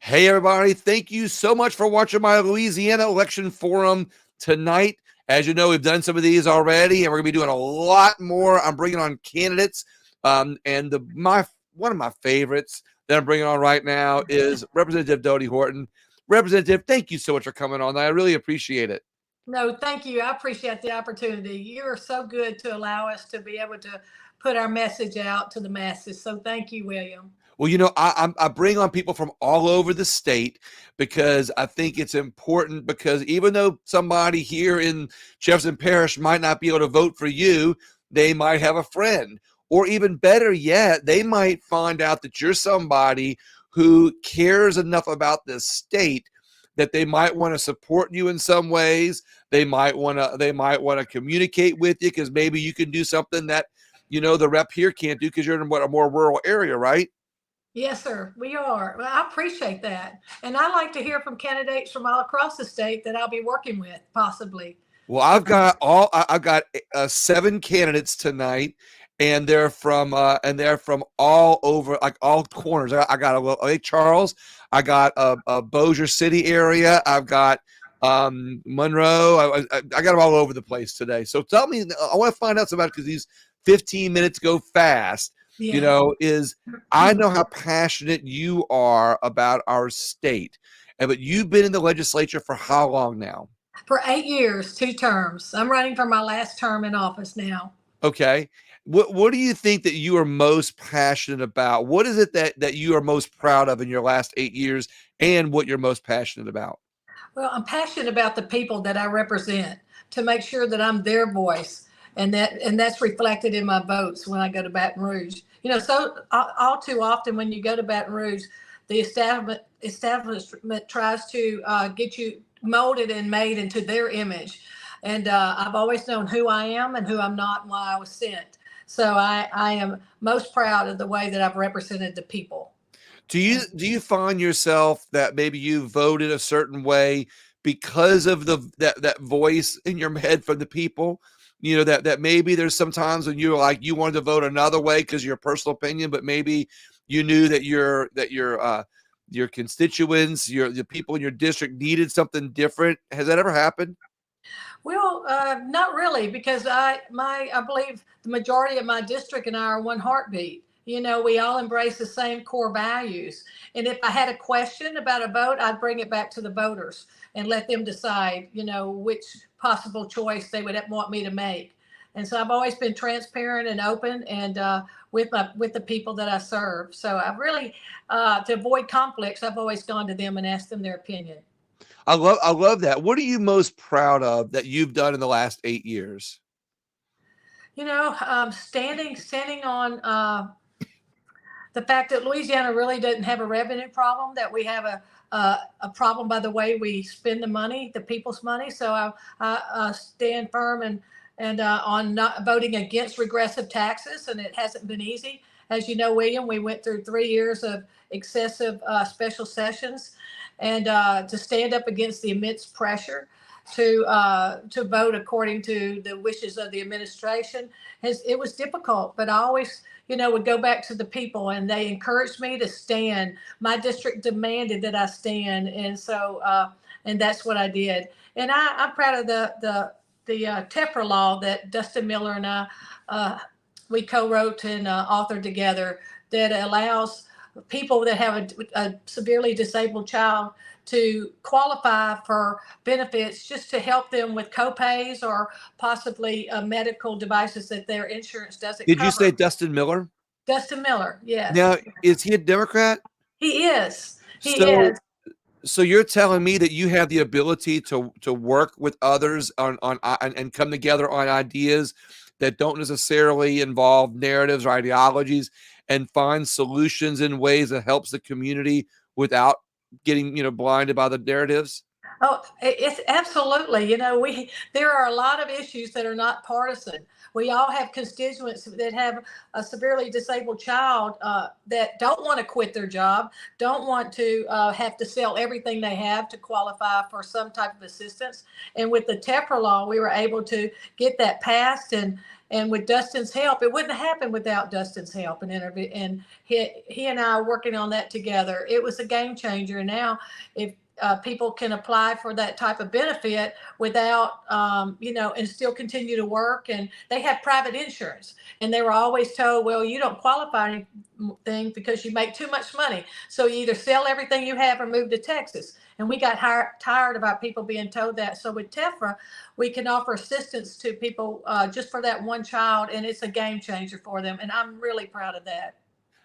Hey, everybody. Thank you so much for watching my Louisiana Election Forum tonight. As you know, we've done some of these already, and we're going to be doing a lot more. I'm bringing on candidates, and one of my favorites that I'm bringing on right now is Representative Dodi Horton. Representative, thank you so much for coming on. I really appreciate it. No, thank you. I appreciate the opportunity. You are so good to allow us to be able to put our message out to the masses. So thank you, William. Well, I bring on people from all over the state because I think it's important, because even though somebody here in Jefferson Parish might not be able to vote for you, they might have a friend. Or even better yet, they might find out that you're somebody who cares enough about this state that they might want to support you in some ways. They might want to communicate with you because maybe you can do something that, the rep here can't do because you're in a more rural area, right? Yes, sir. We are. Well, I appreciate that. And I like to hear from candidates from all across the state that I'll be working with, possibly. Well, I've got 7 candidates tonight, and they're from all over, like all corners. I got a Lake Charles, I got a Bossier City area, I've got Monroe. I got them all over the place today. So tell me, I want to find out about it because these 15 minutes go fast. Yeah. I know how passionate you are about our state, but you've been in the legislature for how long now? For 8 years, 2 terms. I'm running for my last term in office now. Okay. What do you think that you are most passionate about? What is it that you are most proud of in your last 8 years, and what you're most passionate about? Well, I'm passionate about the people that I represent, to make sure that I'm their voice, and that's reflected in my votes when I go to Baton Rouge. So all too often when you go to Baton Rouge, the establishment tries to get you molded and made into their image. And I've always known who I am and who I'm not and why I was sent. So I am most proud of the way that I've represented the people. Do you find yourself that maybe you voted a certain way because of that voice in your head from the people? That maybe there's some times when you're like, you wanted to vote another way because of your personal opinion, but maybe you knew that your constituents, the people in your district needed something different. Has that ever happened? Well, not really, because I believe the majority of my district and I are one heartbeat. We all embrace the same core values. And if I had a question about a vote, I'd bring it back to the voters and let them decide, which possible choice they would want me to make. And so I've always been transparent and open, and with the people that I serve. So I've really, to avoid conflicts, I've always gone to them and asked them their opinion. I love that. What are you most proud of that you've done in the last 8 years? Standing on the fact that Louisiana really doesn't have a revenue problem, that we have a problem by the way we spend the money, the people's money. So I stand firm and on not voting against regressive taxes, and it hasn't been easy. As you know, William, we went through 3 years of excessive special sessions, and to stand up against the immense pressure to vote according to the wishes of the administration, it was difficult. But I always, would go back to the people, and they encouraged me to stand. My district demanded that I stand, and so and that's what I did. And I'm proud of the TEFRA law that Dustin Miller and I we co-wrote and authored together, that allows people that have a severely disabled child to qualify for benefits, just to help them with copays or possibly medical devices that their insurance doesn't cover. Did you say Dustin Miller? Dustin Miller, yes. Now, is he a Democrat? He is. He is. So you're telling me that you have the ability to work with others on and come together on ideas that don't necessarily involve narratives or ideologies, and find solutions in ways that helps the community without getting blinded by the narratives? Oh, it's absolutely. There are a lot of issues that are not partisan. We all have constituents that have a severely disabled child that don't want to quit their job, don't want to have to sell everything they have to qualify for some type of assistance. And with the TEFRA law, we were able to get that passed, and And with Dustin's help, it wouldn't have happened without Dustin's help and interview. And he and I are working on that together. It was a game changer. And now, if people can apply for that type of benefit without, and still continue to work. And they have private insurance. And they were always told, well, you don't qualify anything because you make too much money. So you either sell everything you have or move to Texas. And we got tired about people being told that. So with TEFRA, we can offer assistance to people just for that one child. And it's a game changer for them. And I'm really proud of that.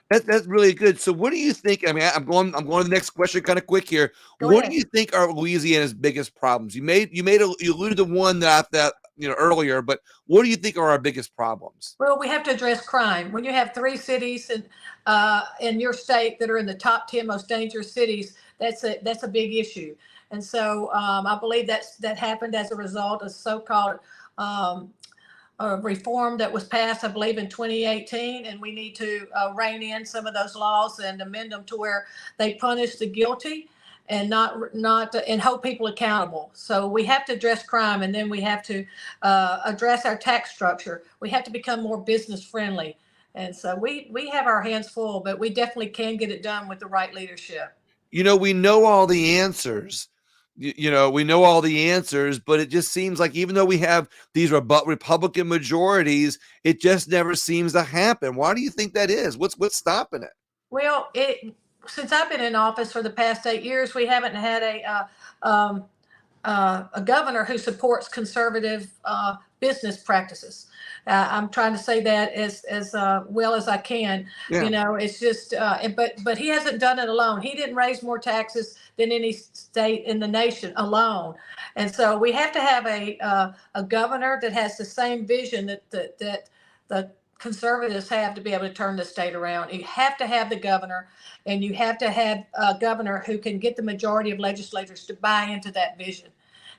That's really good. So what do you think? I mean, I'm going to the next question kind of quick here. Go What ahead. do you think are Louisiana's biggest problems? You alluded to one that earlier, but what do you think are our biggest problems? Well, we have to address crime. When you have 3 cities in your state that are in the top 10 most dangerous cities, that's a big issue. And so I believe that happened as a result of so-called reform that was passed, I believe, in 2018, and we need to rein in some of those laws and amend them to where they punish the guilty and not and hold people accountable. So we have to address crime, and then we have to address our tax structure. We have to become more business friendly, and so we have our hands full, but we definitely can get it done with the right leadership. We know all the answers. We know all the answers, but it just seems like even though we have these Republican majorities, it just never seems to happen. Why do you think that is? What's stopping it? Well, since I've been in office for the past 8 years, we haven't had a governor who supports conservative business practices. I'm trying to say that as well as I can. Yeah. It's just, but he hasn't done it alone. He didn't raise more taxes than any state in the nation alone. And so we have to have a governor that has the same vision that the conservatives have to be able to turn the state around. You have to have the governor, and you have to have a governor who can get the majority of legislators to buy into that vision.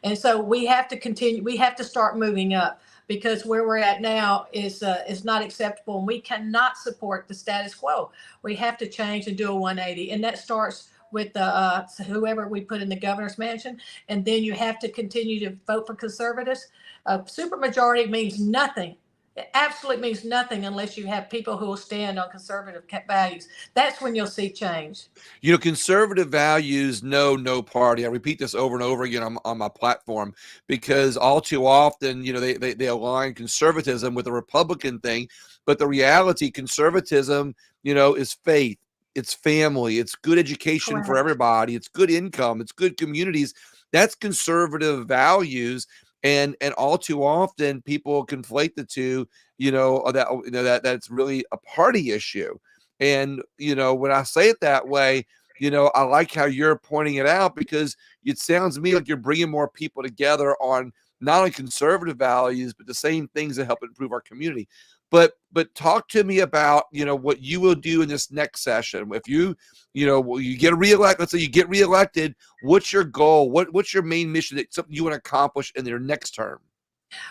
And so we have to continue. We have to start moving up, because where we're at now is not acceptable, and we cannot support the status quo. We have to change and do a 180, and that starts with whoever we put in the governor's mansion. And then you have to continue to vote for conservatives. A supermajority means nothing. It absolutely means nothing unless you have people who will stand on conservative values. That's when you'll see change. Conservative values know no party. I repeat this over and over again on my platform, because all too often, they align conservatism with the Republican thing. But the reality, conservatism, is faith, it's family, it's good education Correct. for everybody, it's good income, it's good communities. That's conservative values. And all too often people conflate the two, that's really a party issue. And, when I say it that way, I like how you're pointing it out, because it sounds to me like you're bringing more people together on not only conservative values, but the same things that help improve our community. But talk to me about, what you will do in this next session. If you get reelected, let's say you get reelected, what's your goal? What's your main mission, something you want to accomplish in your next term?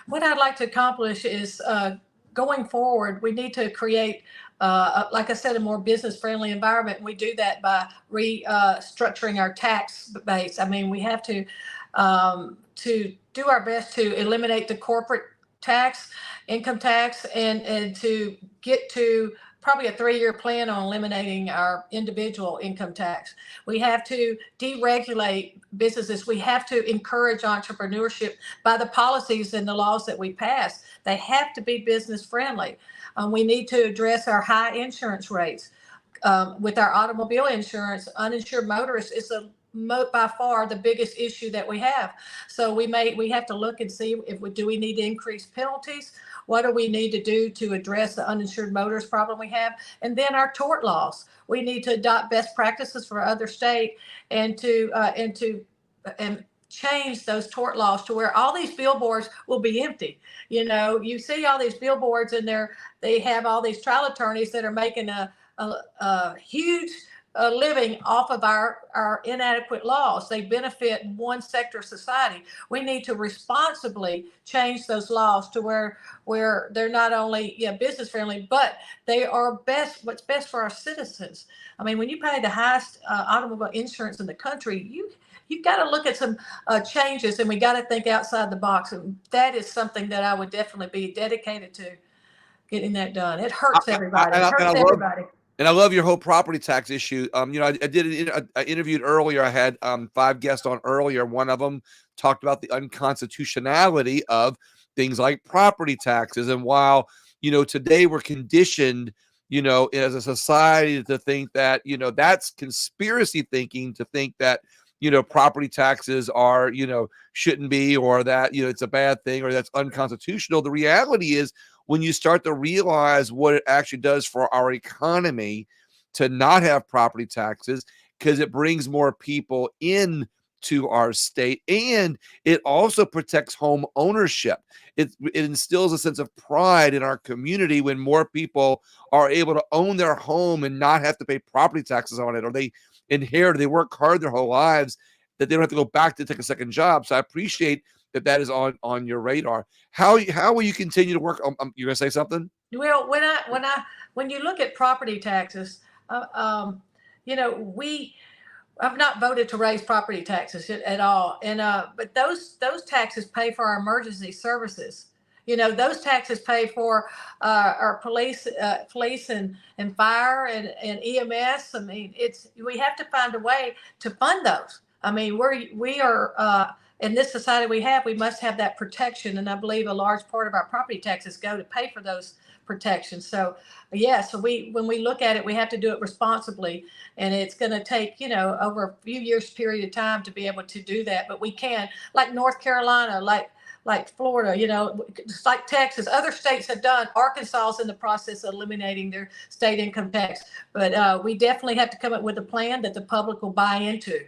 What I'd like to accomplish is going forward, we need to create, like I said, a more business-friendly environment. We do that by restructuring our tax base. I mean, we have to do our best to eliminate the corporate tax, income tax, and to get to probably a 3-year plan on eliminating our individual income tax. We have to deregulate businesses. We have to encourage entrepreneurship by the policies and the laws that we pass. They have to be business friendly. We need to address our high insurance rates. With our automobile insurance, uninsured motorists is by far the biggest issue that we have. So we have to look and see if we need to increase penalties. What do we need to do to address the uninsured motorist problem we have? And then our tort laws. We need to adopt best practices for other states and change those tort laws to where all these billboards will be empty. You see all these billboards, and they have all these trial attorneys that are making a huge living off of our inadequate laws. They benefit one sector of society. We need to responsibly change those laws to where they're not only business friendly, but they are what's best for our citizens. I mean, when you pay the highest automobile insurance in the country, you've got to look at some changes, and we got to think outside the box. And that is something that I would definitely be dedicated to. getting that done. It hurts I, everybody. and It I, and I hurts love everybody. And I love your whole property tax issue. I interviewed earlier. I had 5 guests on earlier. One of them talked about the unconstitutionality of things like property taxes. And while, today we're conditioned, as a society to think that, that's conspiracy thinking, to think that, property taxes are, shouldn't be, or that, it's a bad thing, or that's unconstitutional. The reality is, when you start to realize what it actually does for our economy to not have property taxes, because it brings more people in to our state, and it also protects home ownership. It instills a sense of pride in our community when more people are able to own their home and not have to pay property taxes on it, or they work hard their whole lives, that they don't have to go back to take a second job. So I appreciate that is on your radar. How will you continue to work? You're gonna say something? Well, when you look at property taxes, I've not voted to raise property taxes at all, and but those taxes pay for our emergency services. Those taxes pay for our police and fire and EMS. I mean, we have to find a way to fund those. I mean, we are in this society we must have that protection, and I believe a large part of our property taxes go to pay for those protections. So when we look at it, we have to do it responsibly, and it's going to take over a few years period of time to be able to do that. But we can, like North Carolina, like Florida, just like Texas, other states have done. Arkansas is in the process of eliminating their state income tax, but we definitely have to come up with a plan that the public will buy into,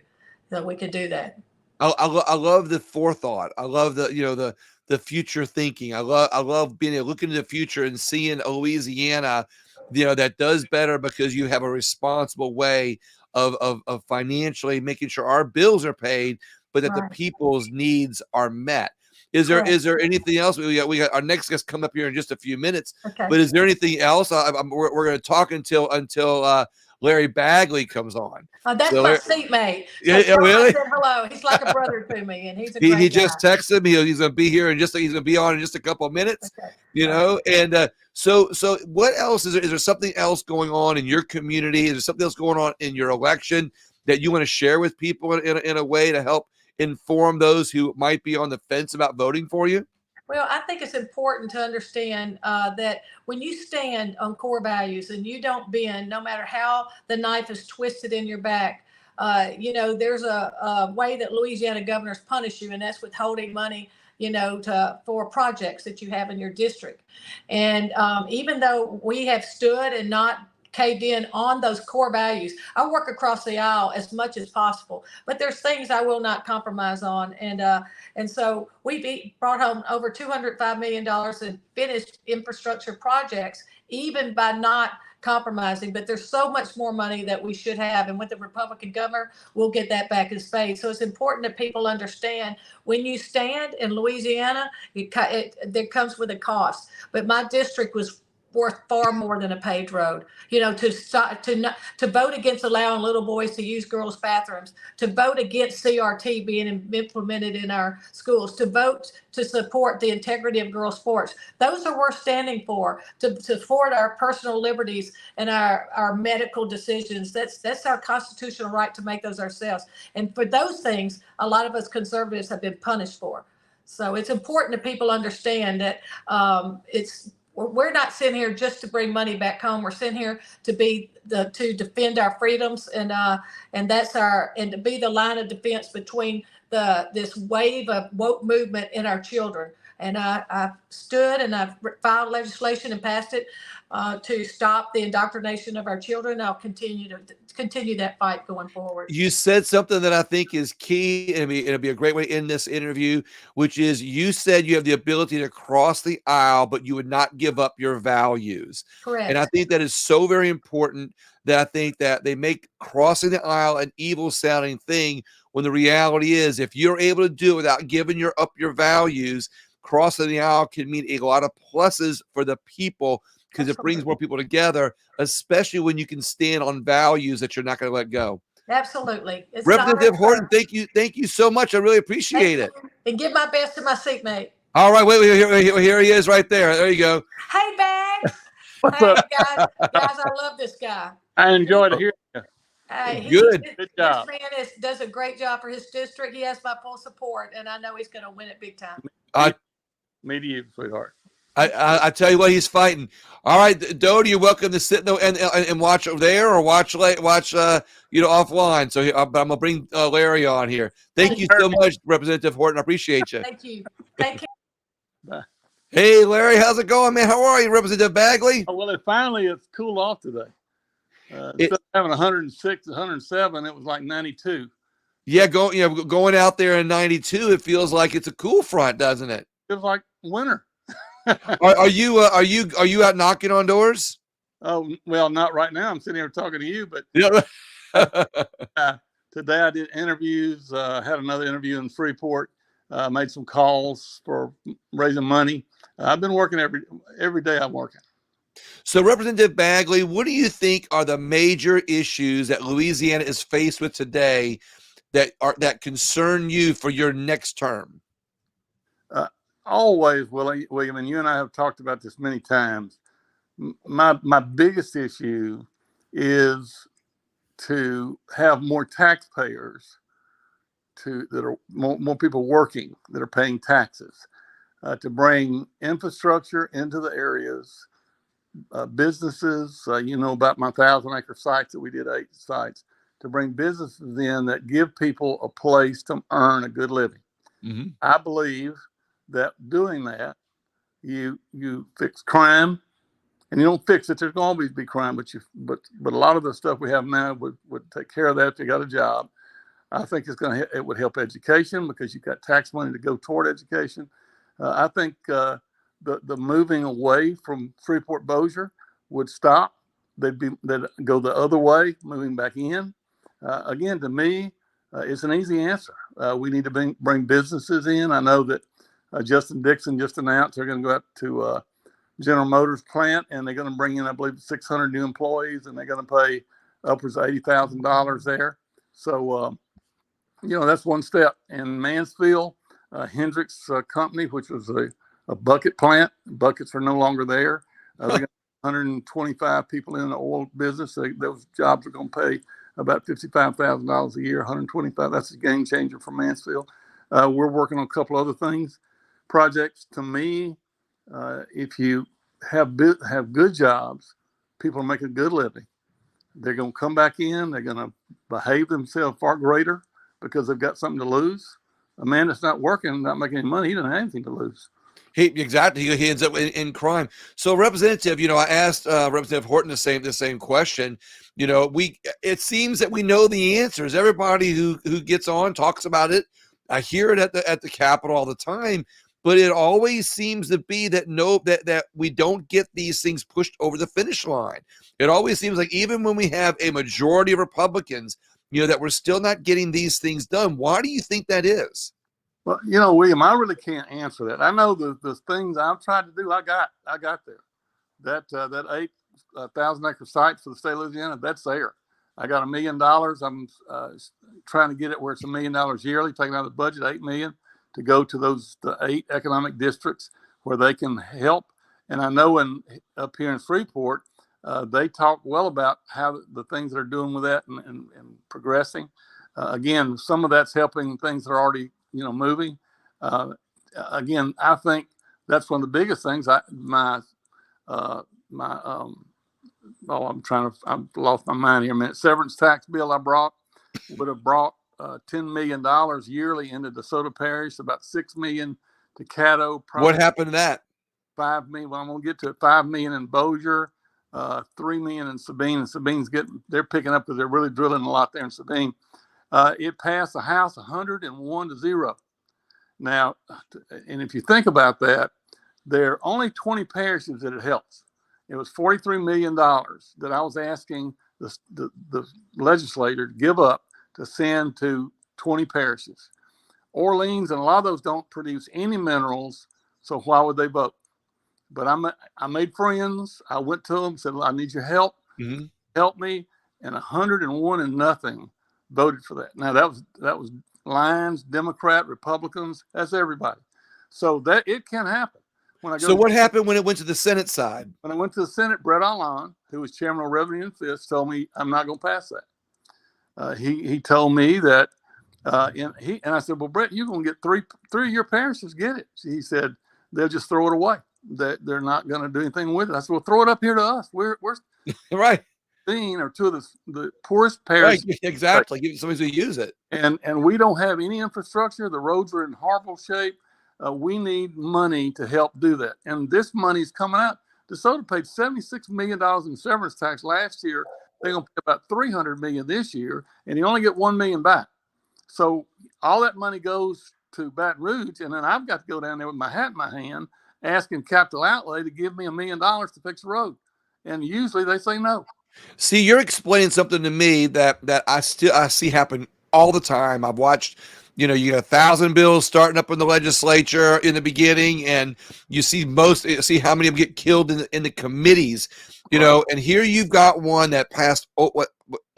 that we can do that. I love the forethought. I love the future thinking. I love being able to look into the future and seeing a Louisiana, that does better because you have a responsible way of financially making sure our bills are paid, but that the people's needs are met. Is there anything else? We got our next guest come up here in just a few minutes. Okay. But is there anything else? We're going to talk until Larry Bagley comes on. That's So my seatmate. Yeah, really? I said hello. He's like a brother to me, and he's a He great just guy. texted me. He's going to be here he's going to be on in just a couple of minutes. Okay. And so what else is there? Is there something else going on in your community? Is there something else going on in your election that you want to share with people in a way to help inform those who might be on the fence about voting for you? Well, I think it's important to understand that when you stand on core values and you don't bend, no matter how the knife is twisted in your back, there's a way that Louisiana governors punish you, and that's withholding money, for projects that you have in your district. And even though we have stood and not caved in on those core values, I work across the aisle as much as possible, but there's things I will not compromise on. And so we brought home over $205 million in finished infrastructure projects, even by not compromising. But there's so much more money that we should have, and with the Republican governor, we'll get that back in spades. So it's important that people understand, when you stand in Louisiana, there comes with a cost. But my district was worth far more than a paved road. To vote against allowing little boys to use girls' bathrooms, to vote against CRT being implemented in our schools, to vote to support the integrity of girls' sports. Those are worth standing for. To support our personal liberties and our medical decisions. That's our constitutional right to make those ourselves. And for those things, a lot of us conservatives have been punished for. So it's important that people understand that we're not sitting here just to bring money back home. We're sitting here to defend our freedoms, and to be the line of defense between this wave of woke movement in our children. And I stood and I've filed legislation and passed it to stop the indoctrination of our children. I'll continue that fight going forward. You said something that I think is key, and it'll be a great way to end this interview, which is you said you have the ability to cross the aisle, but you would not give up your values. Correct. And I think that is so very important, that I think that they make crossing the aisle an evil sounding thing, when the reality is, if you're able to do it without giving up your values, crossing the aisle can mean a lot of pluses for the people, because it brings more people together, especially when you can stand on values that you're not going to let go. Absolutely. Representative Horton, thank you so much. I really appreciate it. And give my best to my seatmate. All right, wait, here he is right there. There you go. Hey, Bags. What's Hey, up? guys, I love this guy. I enjoyed hearing you. Good. Good This job. man does a great job for his district. He has my full support, and I know he's going to win it big time. Me to you, sweetheart. I tell you what, he's fighting. All right, Dodi, you're welcome to sit and watch there or watch offline. So I'm gonna bring Larry on here. Thank you so much, Representative Horton. I appreciate you. Thank you. Take care. Bye. Hey, Larry, how's it going, man? How are you, Representative Bagley? Oh, well, it's cooled off today. Instead of having 106, 107, it was like 92. Yeah, going out there in 92, it feels like it's a cool front, doesn't it? It was like winter. Are you out knocking on doors? Oh, well, not right now. I'm sitting here talking to you, but Yeah. today I did interviews. Had another interview in Freeport. Made some calls for raising money. I've been working every day. I'm working. So, Representative Bagley, what do you think are the major issues that Louisiana is faced with today that concern you for your next term? Always, William, and you and I have talked about this many times. My biggest issue is to have more taxpayers, that are more people working that are paying taxes, to bring infrastructure into the areas, businesses. You know about my 1,000-acre sites that we did 8 sites, to bring businesses in that give people a place to earn a good living. Mm-hmm. I believe that doing that, you fix crime, and you don't fix it. There's going to always be crime, but a lot of the stuff we have now would take care of that if you got a job. I think it would help education because you've got tax money to go toward education. I think the moving away from Freeport Bossier would stop. They'd go the other way, moving back in. Again, to me, it's an easy answer. We need to bring businesses in. I know that Justin Dixon just announced they're going to go out to General Motors plant, and they're going to bring in, I believe, 600 new employees, and they're going to pay upwards of $80,000 there. So, that's one step. In Mansfield, Hendricks Company, which was a bucket plant. Buckets are no longer there. They got 125 people in the oil business. Those jobs are going to pay about $55,000 a year, 125. That's a game changer for Mansfield. We're working on a couple other projects. To me, if you have good jobs, people are making a good living. They're going to come back in. They're going to behave themselves far greater because they've got something to lose. A man that's not working, not making any money, he doesn't have anything to lose. Exactly. He ends up in crime. So, Representative, I asked Representative Horton the same question. It seems that we know the answers. Everybody who gets on talks about it. I hear it at the Capitol all the time, but it always seems to be that we don't get these things pushed over the finish line. It always seems like even when we have a majority of Republicans, that we're still not getting these things done. Why do you think that is? Well, William, I really can't answer that. I know the things I've tried to do, I got there. That 8,000-acre site for the state of Louisiana, that's there. I got $1 million. I'm trying to get it where it's $1 million yearly, taking out of the budget, $8 million, to go to the 8 economic districts where they can help. And I know up here in Freeport, they talk well about how the things they're doing with that and progressing. Again, some of that's helping things that are already moving. Again, I think that's one of the biggest things. I've lost my mind here a minute. Severance tax bill I brought would have brought $10 million yearly into DeSoto Parish, about $6 million to Caddo. What happened to that? $5 million. Well, I'm going to get to it. $5 million in Bossier, $3 million in Sabine, and Sabine's they're picking up because they're really drilling a lot there in Sabine. It passed the House 101-0. Now, and if you think about that, there are only 20 parishes that it helps. It was $43 million that I was asking the legislator to give up to send to 20 parishes. Orleans and a lot of those don't produce any minerals, so why would they vote? But I made friends. I went to them, said, I need your help. Mm-hmm. Help me. And 101-0 voted for that. Now, that was Lions, Democrat, Republicans. That's everybody. So that it can happen. So what happened when it went to the Senate side? When I went to the Senate, Brett Alon, who was chairman of Revenue and Fiscal, told me I'm not going to pass that. He told me that, and I said, well, Brett, you're going to get three of your parishes get it. He said they'll just throw it away. That they're not going to do anything with it. I said, well, throw it up here to us. We're right. Or two of the poorest parishes. Right, exactly. Give somebody to use it. And we don't have any infrastructure. The roads are in horrible shape. We need money to help do that. And this money's coming out. DeSoto paid $76 million in severance tax last year. They're going to pay about $300 million this year, and you only get $1 million back. So all that money goes to Baton Rouge, and then I've got to go down there with my hat in my hand, asking Capital Outlay to give me $1 million to fix the road. And usually they say no. See, you're explaining something to me that I see happen all the time. I've watched, you got 1,000 bills starting up in the legislature in the beginning, and you see how many of them get killed in the committees, and here you've got one that passed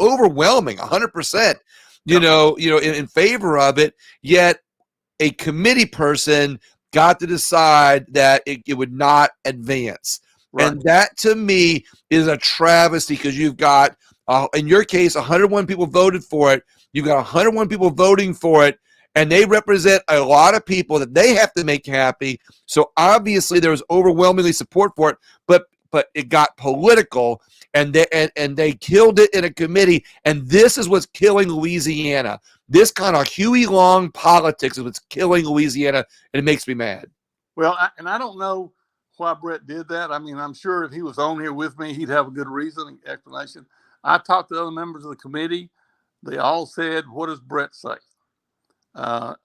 overwhelming 100%, in favor of it, yet a committee person got to decide that it would not advance. Right. And that to me is a travesty, because you've got, in your case, 101 people voted for it. You've got 101 people voting for it, and they represent a lot of people that they have to make happy. So obviously there was overwhelmingly support for it, but it got political, and they killed it in a committee. And this is what's killing Louisiana. This kind of Huey Long politics is what's killing Louisiana, and it makes me mad. Well, I don't know why Brett did that. I mean, I'm sure if he was on here with me, he'd have a good reason, explanation. I talked to other members of the committee. They all said, what does Brett say?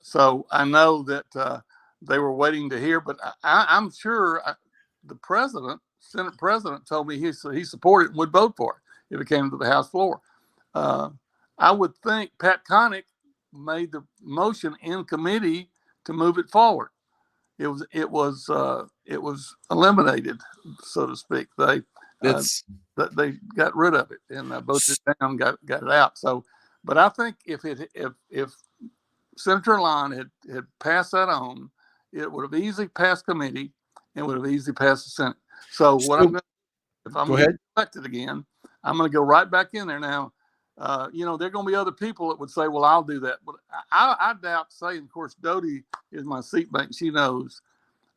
So I know that they were waiting to hear, but I'm sure the Senate president told me he supported it and would vote for it if it came to the House floor. I would think Pat Connick made the motion in committee to move it forward. It was eliminated, so to speak. They got rid of it and voted it down, got it out. So, but I think if Senator Lyon had passed that on, it would have easily passed committee and would have easily passed the Senate. So if I'm elected again, I'm going to go right back in there now. There are going to be other people that would say, well, I'll do that. But I doubt, of course, Dodi is my seatmate. She knows.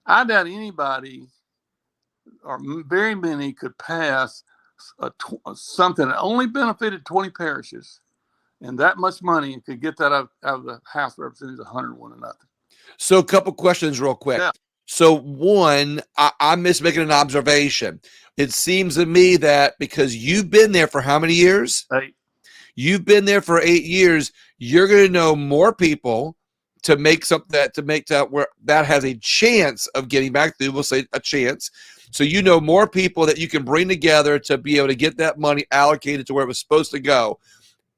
I doubt anybody or very many could pass something that only benefited 20 parishes and that much money and could get that out of the House of Representatives 101-0. So a couple questions real quick. Yeah. So one, I'm just making an observation. It seems to me that because you've been there for how many years? 8. You've been there for 8 years. You're going to know more people to make something that where that has a chance of getting back through. We'll say a chance. So more people that you can bring together to be able to get that money allocated to where it was supposed to go.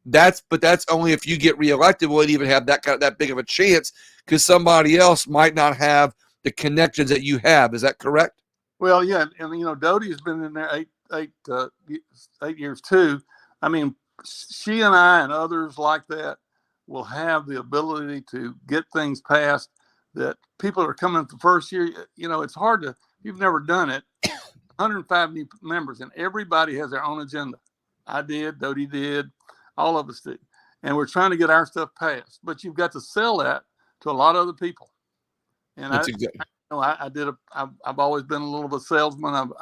That's only if you get reelected will it even have that big of a chance, because somebody else might not have the connections that you have. Is that correct? Well, yeah, and Dodi has been in there 8 years too. I mean, she and I and others like that will have the ability to get things passed that people are coming the first year. It's hard to, you've never done it. 105 new members, and everybody has their own agenda. I did, Dodi did, all of us did. And we're trying to get our stuff passed. But you've got to sell that to a lot of other people. And I've always been a little bit of a salesman.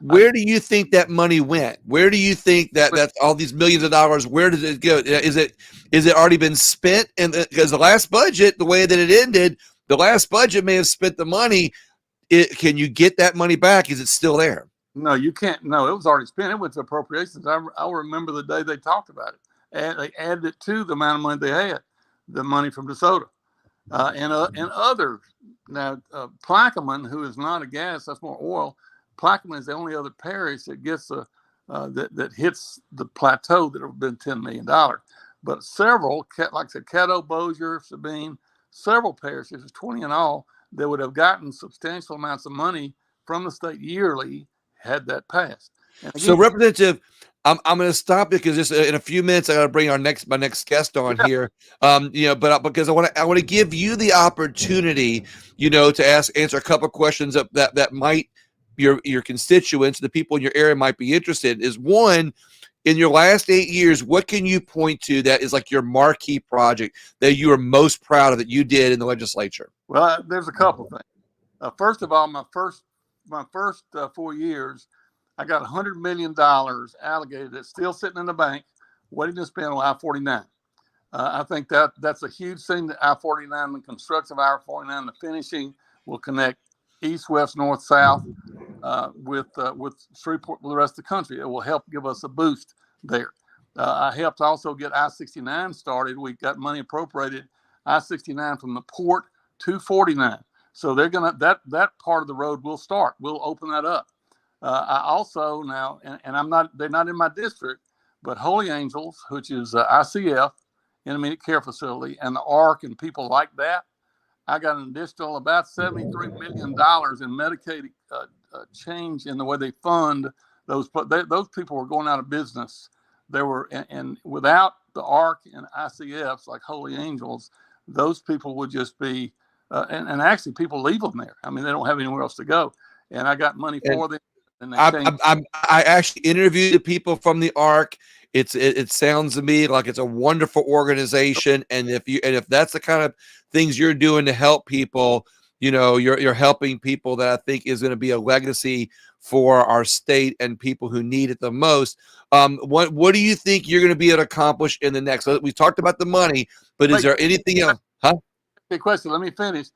Where do you think that money went? Where do you think that's all these millions of dollars? Where did it go? Is it already been spent? And because the last budget, the way that it ended, the last budget may have spent the money. Can you get that money back? Is it still there? No, you can't. No, it was already spent. It went to appropriations. I remember the day they talked about it, and they added it to the amount of money they had, the money from DeSoto. And others. Now, Plaquemine, who is not a gas, that's more oil. Plaquemine is the only other parish that gets that hits the plateau that have been $10 million. But several, like I said, Caddo, Bossier, Sabine, several parishes, 20 in all, that would have gotten substantial amounts of money from the state yearly had that passed. And again, so, Representative, I'm going to stop because just in a few minutes I got to bring my next guest on here. But because I want to give you the opportunity, to answer a couple of questions that might your constituents, the people in your area might be interested. Is one, in your last 8 years, what can you point to that is like your marquee project that you are most proud of that you did in the legislature? Well, there's a couple things. First of all, my first 4 years, I got $100 million allocated that's still sitting in the bank, waiting to spend on I-49. I think that's a huge thing. That I-49, the construction of I-49, the finishing will connect east, west, north, south with Shreveport, with the rest of the country. It will help give us a boost there. I helped also get I-69 started. We got money appropriated I-69 from the port to 49. So they're gonna that part of the road will start. We'll open that up. I also now, and they're not in my district, but Holy Angels, which is ICF, Intermediate Care Facility, and the ARC and people like that, I got an additional about $73 million in Medicaid change in the way they fund those. Those people were going out of business. They were, and without the ARC and ICFs like Holy Angels, those people would just be, and actually people leave them there. I mean, they don't have anywhere else to go. And I got money for them. And I actually interviewed the people from the ARC. It sounds to me like it's a wonderful organization, and if that's the kind of things you're doing to help people, you're helping people that I think is going to be a legacy for our state and people who need it the most. What do you think you're going to be able to accomplish in the next? We talked about the money, but is there anything else? Huh? Good question. Let me finish.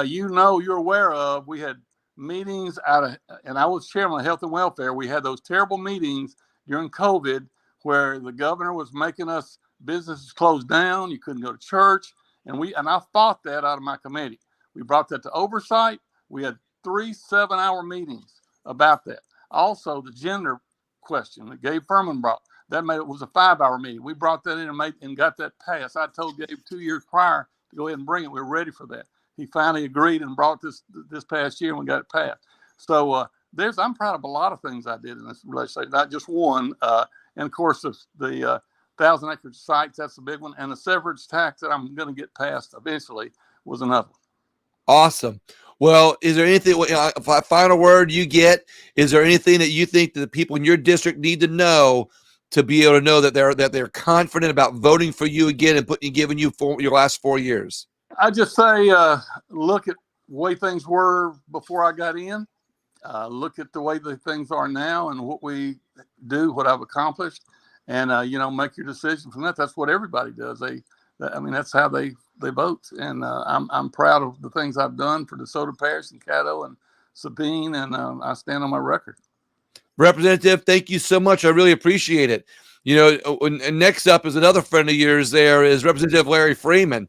You're aware of, we had meetings and I was chairman of health and welfare. We had those terrible meetings during COVID where the governor was making us businesses close down. You couldn't go to church. And I fought that out of my committee. We brought that to oversight. We had 3 7-hour meetings about that. Also, the gender question that Gabe Frieman brought, it was a 5-hour meeting. We brought that in and got that passed. I told Gabe 2 years prior to go ahead and bring it. We were ready for that. He finally agreed and brought this past year, and we got it passed. So I'm proud of a lot of things I did in this legislature, not just one. And of course, the 1,000-acre sites, that's a big one. And the severance tax that I'm going to get passed eventually was another one. Awesome. Well, is there anything, final word you get, is there anything that you think that the people in your district need to know to be able to know that they're confident about voting for you again and giving you your last 4 years? I just say, look at the way things were before I got in. Look at the way the things are now and what we do, what I've accomplished, and make your decision from that. That's what everybody does. That's how they vote. And I'm proud of the things I've done for DeSoto Parish and Caddo and Sabine, and I stand on my record. Representative, thank you so much. I really appreciate it. And next up is another friend of yours. There is Representative Larry Frieman.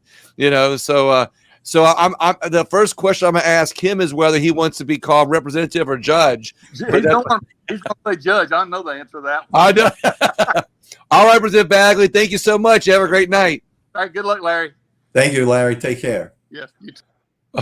So I'm the first question I'm going to ask him is whether he wants to be called representative or judge. He's going to say judge. I know the answer to that. I know. All right, Representative Bagley, thank you so much. Have a great night. All right, good luck, Larry. Thank you, Larry. Take care. Yes, you too.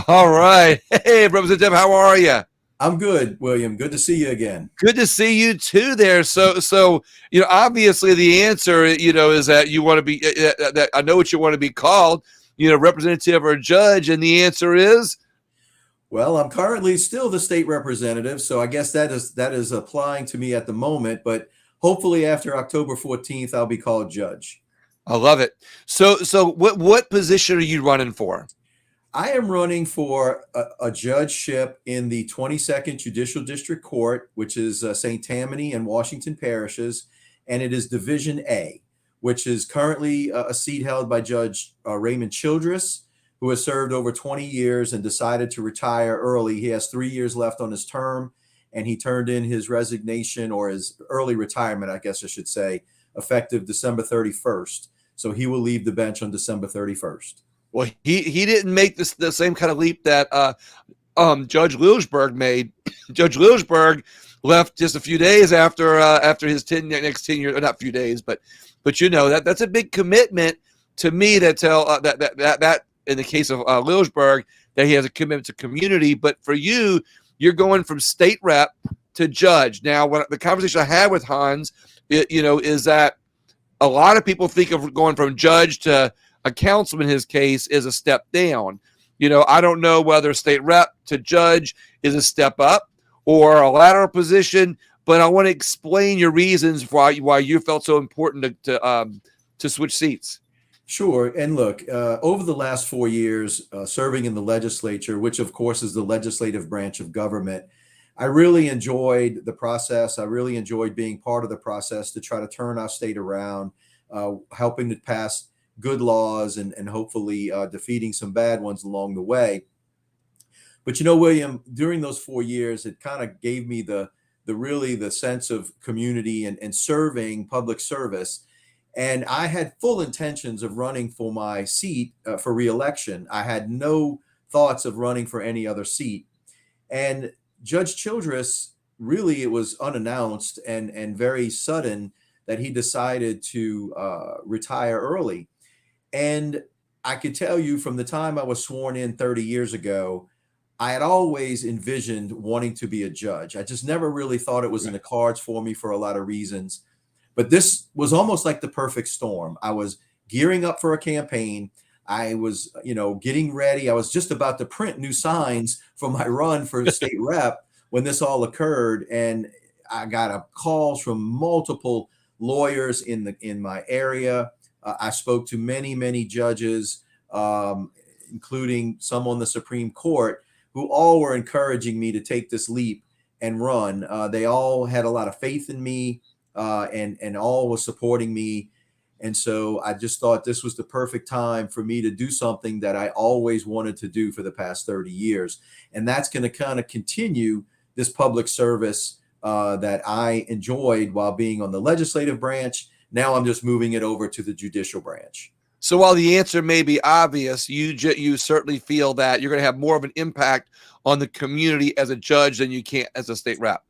All right. Hey, Representative, how are you? I'm good, William. Good to see you again. Good to see you too there. So obviously the answer, is that you want to be, that I know what you want to be called, representative or judge. And the answer is? Well, I'm currently still the state representative. So I guess that is applying to me at the moment, but hopefully after October 14th, I'll be called judge. I love it. So what position are you running for? I am running for a judgeship in the 22nd Judicial District Court, which is St. Tammany and Washington parishes, and it is Division A, which is currently a seat held by Judge Raymond Childress, who has served over 20 years and decided to retire early. He has 3 years left on his term, and he turned in his resignation, or his early retirement, I guess I should say, effective December 31st. So he will leave the bench on December 31st. Well, he didn't make the same kind of leap that Judge Lewisburg made. Judge Lewisburg left just a few days after his next 10 years. Not a few days, but that's a big commitment to me. That in the case of Lewisburg, that he has a commitment to community. But for you, you're going from state rep to judge. Now, when the conversation I had with Hans is that a lot of people think of going from judge to a councilman in his case is a step down. I don't know whether state rep to judge is a step up or a lateral position, but I want to explain your reasons why you felt so important to switch seats. Sure. And look, over the last 4 years, serving in the legislature, which of course is the legislative branch of government, I really enjoyed the process. I really enjoyed being part of the process to try to turn our state around, helping to pass good laws and hopefully defeating some bad ones along the way. But William, during those 4 years, it kind of gave me the sense of community and serving public service. And I had full intentions of running for my seat for reelection. I had no thoughts of running for any other seat. And Judge Childress, really, it was unannounced and very sudden that he decided to retire early. And I could tell you from the time I was sworn in 30 years ago, I had always envisioned wanting to be a judge. I just never really thought it was in the cards for me for a lot of reasons. But this was almost like the perfect storm. I was gearing up for a campaign. I was, getting ready. I was just about to print new signs for my run for state rep when this all occurred. And I got calls from multiple lawyers in my area. I spoke to many, many judges, including some on the Supreme Court, who all were encouraging me to take this leap and run. They all had a lot of faith in me. And all was supporting me. And so I just thought this was the perfect time for me to do something that I always wanted to do for the past 30 years. And that's going to kind of continue this public service that I enjoyed while being on the legislative branch. Now I'm just moving it over to the judicial branch. So while the answer may be obvious, you certainly feel that you're going to have more of an impact on the community as a judge than you can as a state rep.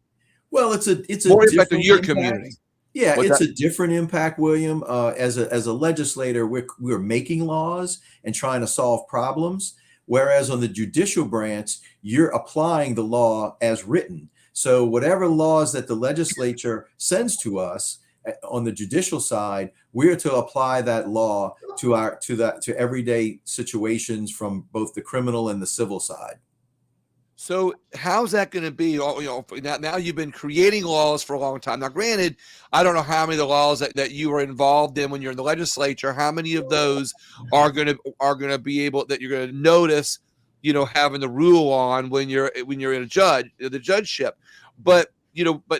Well, it's a more impact on your impact. community. Yeah, it's a different impact, William. As a legislator, we're making laws and trying to solve problems, whereas on the judicial branch, you're applying the law as written. So whatever laws that the legislature sends to us on the judicial side, we're to apply that law to everyday situations from both the criminal and the civil side. So how's that going to be? Now you've been creating laws for a long time. Now, granted, I don't know how many of the laws that you were involved in when you're in the legislature, how many of those are going to be able that you're going to notice, having the rule on when you're in the judgeship. But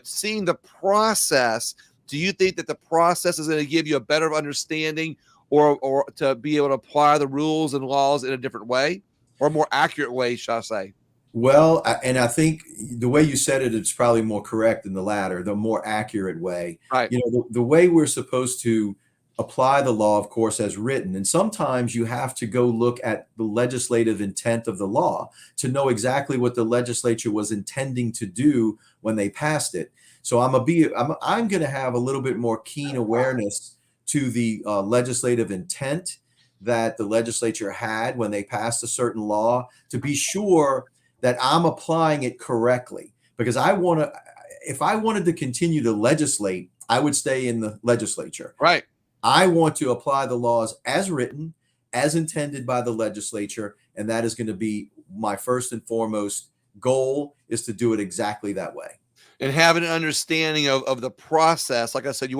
seeing the process, do you think that the process is going to give you a better understanding or to be able to apply the rules and laws in a different way or a more accurate way, shall I say? Well, and I think the way you said it's probably more correct than the latter, the more accurate way. Right. The way we're supposed to apply the law, of course, as written. And sometimes you have to go look at the legislative intent of the law to know exactly what the legislature was intending to do when they passed it. So I'm going to have a little bit more keen awareness to the legislative intent that the legislature had when they passed a certain law to be sure that I'm applying it correctly, because if I wanted to continue to legislate, I would stay in the legislature. Right. I want to apply the laws as written, as intended by the legislature. And that is going to be my first and foremost goal, is to do it exactly that way. And having an understanding of the process. Like I said, you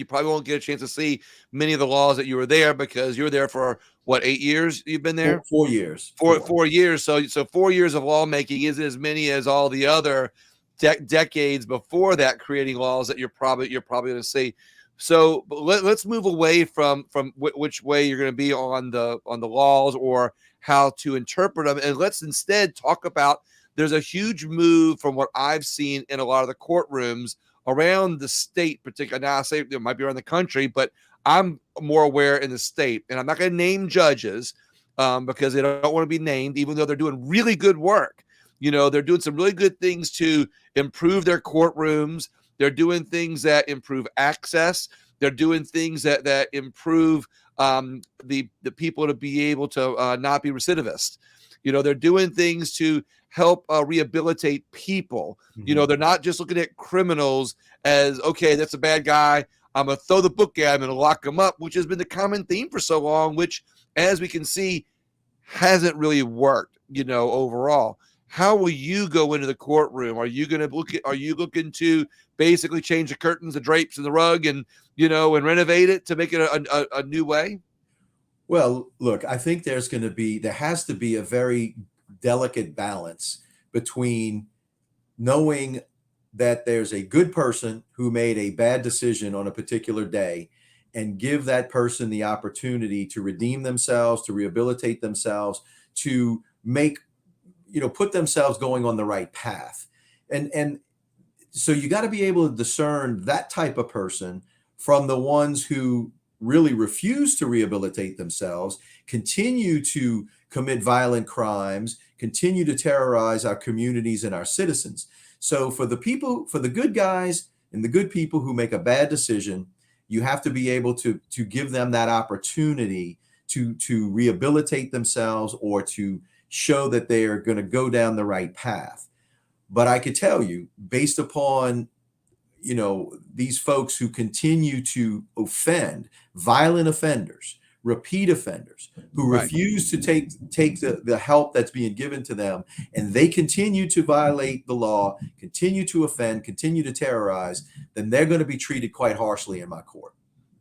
probably won't get a chance to see many of the laws that you were there, because you were there for 8 years you've been there? 4 years. 4 years. So 4 years of lawmaking isn't as many as all the other decades before that, creating laws that you're probably going to see. So let's move away from which way you're going to be on the laws or how to interpret them, and let's instead talk about, there's a huge move from what I've seen in a lot of the courtrooms around the state, particularly. Now I say it might be around the country, but I'm more aware in the state, and I'm not going to name judges because they don't want to be named, even though they're doing really good work. They're doing some really good things to improve their courtrooms. They're doing things that improve access. They're doing things that improve the people to be able to not be recidivist. They're doing things to help rehabilitate people. They're not just looking at criminals as, okay, that's a bad guy, I'm going to throw the book at him and lock him up, which has been the common theme for so long, which, as we can see, hasn't really worked, overall. How will you go into the courtroom? Are you going to are you looking to basically change the curtains, the drapes, and the rug, and and renovate it to make it a new way? Well, look, I think there has to be a very delicate balance between knowing that there's a good person who made a bad decision on a particular day and give that person the opportunity to redeem themselves, to rehabilitate themselves, to make, put themselves going on the right path. And so you got to be able to discern that type of person from the ones who really refuse to rehabilitate themselves, continue to commit violent crimes, continue to terrorize our communities and our citizens. So for the good guys and the good people who make a bad decision, you have to be able to give them that opportunity to rehabilitate themselves or to show that they are going to go down the right path. But I could tell you, based upon these folks who continue to offend, violent offenders, repeat offenders, who refuse to take the help that's being given to them, and they continue to violate the law, continue to offend, continue to terrorize, then they're going to be treated quite harshly in my court.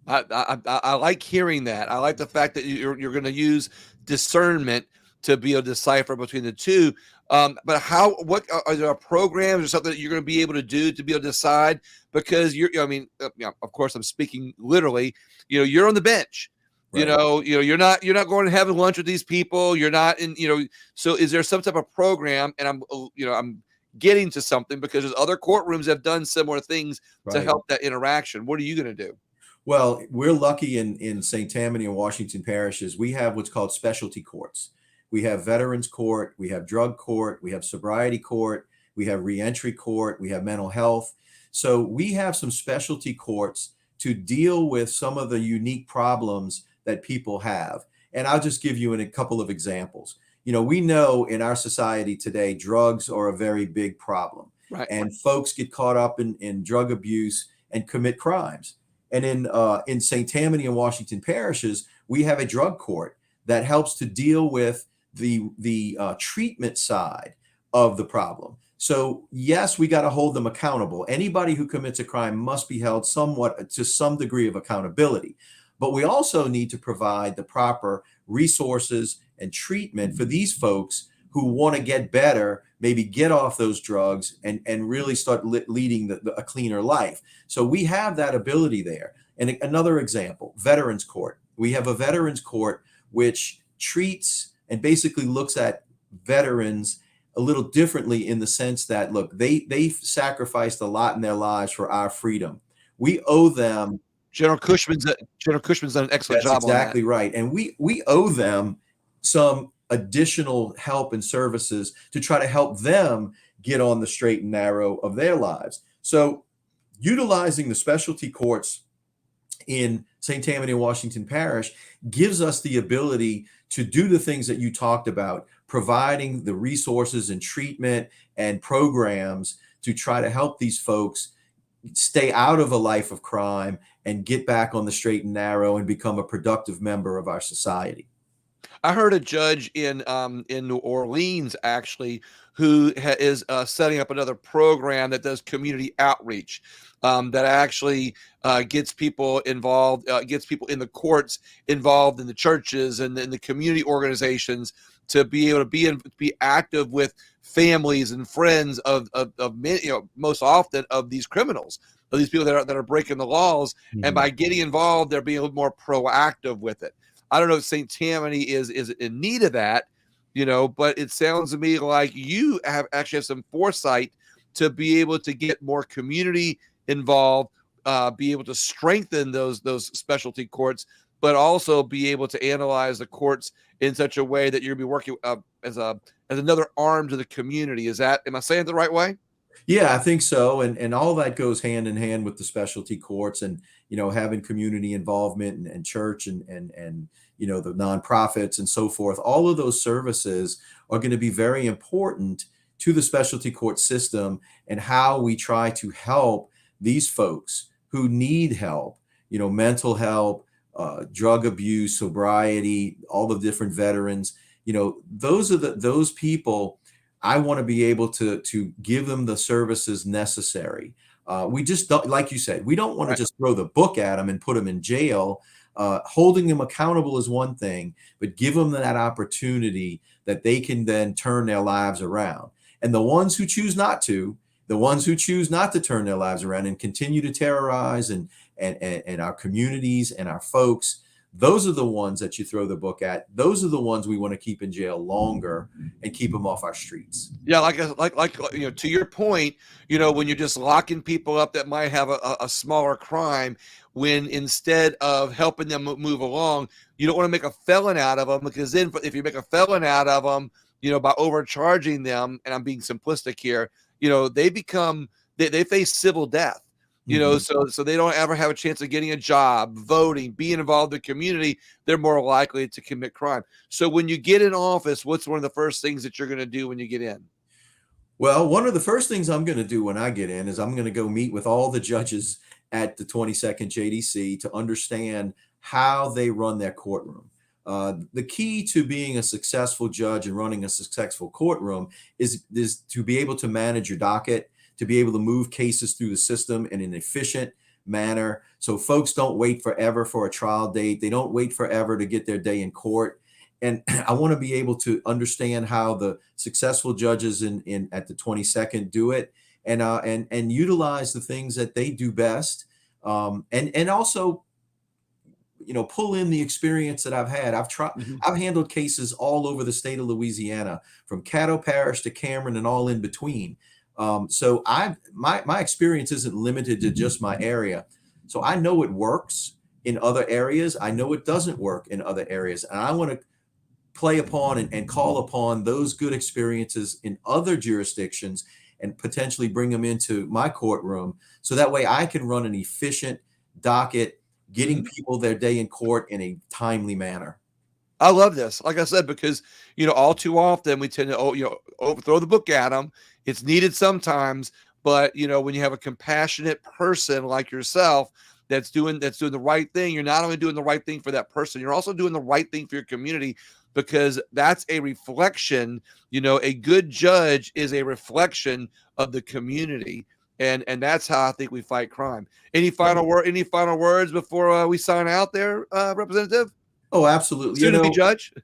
I like hearing that. I like the fact that you're going to use discernment to be able to decipher between the two. But what are there programs or something that you're going to be able to do to be able to decide? Because of course I'm speaking literally, you're on the bench, right. You're not going to have lunch with these people. You're not in, so is there some type of program? And I'm getting to something because there's other courtrooms that have done similar things to help that interaction. What are you going to do? Well, we're lucky in St. Tammany and Washington parishes. We have what's called specialty courts. We have veterans court, we have drug court, we have sobriety court, we have reentry court, we have mental health. So we have some specialty courts to deal with some of the unique problems that people have. And I'll just give you a couple of examples. We know in our society today, drugs are a very big problem. Right. And folks get caught up in drug abuse and commit crimes. And in St. Tammany and Washington parishes, we have a drug court that helps to deal with the treatment side of the problem. So yes, we got to hold them accountable. Anybody who commits a crime must be held somewhat to some degree of accountability. But we also need to provide the proper resources and treatment for these folks who want to get better, maybe get off those drugs and really start leading a cleaner life. So we have that ability there. And another example, veterans court. We have a veterans court which treats and basically looks at veterans a little differently in the sense that, look, they've sacrificed a lot in their lives for our freedom. We owe them. General Cushman's done an excellent job on that. That's exactly right. And we owe them some additional help and services to try to help them get on the straight and narrow of their lives. So utilizing the specialty courts in St. Tammany and Washington Parish gives us the ability to do the things that you talked about, providing the resources and treatment and programs to try to help these folks stay out of a life of crime and get back on the straight and narrow and become a productive member of our society. I heard a judge in New Orleans actually who is setting up another program that does community outreach that actually gets people involved, gets people in the courts involved in the churches and in the community organizations to be able to be active with families and friends of many, most often of these criminals, of these people that are breaking the laws. Mm-hmm. And by getting involved, they're being a little more proactive with it. I don't know if St. Tammany is in need of that, but it sounds to me like you actually have some foresight to be able to get more community involved, be able to strengthen those specialty courts, but also be able to analyze the courts in such a way that you're going to be working as another arm to the community. Am I saying it the right way? Yeah, I think so. And all that goes hand in hand with the specialty courts and, having community involvement and church and, the nonprofits and so forth. All of those services are going to be very important to the specialty court system and how we try to help these folks who need help, mental help, drug abuse, sobriety, all the different veterans, those people. I want to be able to give them the services necessary. We just don't, like you said, we don't want to just throw the book at them and put them in jail. Holding them accountable is one thing, but give them that opportunity that they can then turn their lives around. And the ones who choose not to turn their lives around and continue to terrorize and our communities and our folks, those are the ones that you throw the book at. Those are the ones we want to keep in jail longer and keep them off our streets. Yeah, like to your point, when you're just locking people up that might have a smaller crime, when instead of helping them move along, you don't want to make a felon out of them, because then if you make a felon out of them, by overcharging them, and I'm being simplistic here, they face civil death. So they don't ever have a chance of getting a job, voting, being involved in the community. They're more likely to commit crime. So when you get in office, what's one of the first things that you're going to do when you get in? Well, one of the first things I'm going to do when I get in is I'm going to go meet with all the judges at the 22nd JDC to understand how they run their courtroom. The key to being a successful judge and running a successful courtroom is to be able to manage your docket, to be able to move cases through the system in an efficient manner. So folks don't wait forever for a trial date. They don't wait forever to get their day in court. And I want to be able to understand how the successful judges in at the 22nd do it, and utilize the things that they do best. And also, pull in the experience that I've had. I've handled cases all over the state of Louisiana, from Caddo Parish to Cameron and all in between. So my experience isn't limited to just my area. So I know it works in other areas. I know it doesn't work in other areas. And I want to play upon and call upon those good experiences in other jurisdictions and potentially bring them into my courtroom. So that way I can run an efficient docket, getting people their day in court in a timely manner. I love this. Like I said, because, all too often we tend to, overthrow the book at them. It's needed sometimes, but, when you have a compassionate person like yourself that's doing the right thing, you're not only doing the right thing for that person, you're also doing the right thing for your community, because that's a reflection. A good judge is a reflection of the community. And that's how I think we fight crime. Any final words before we sign out there, Representative? Oh, absolutely. Soon to be judge.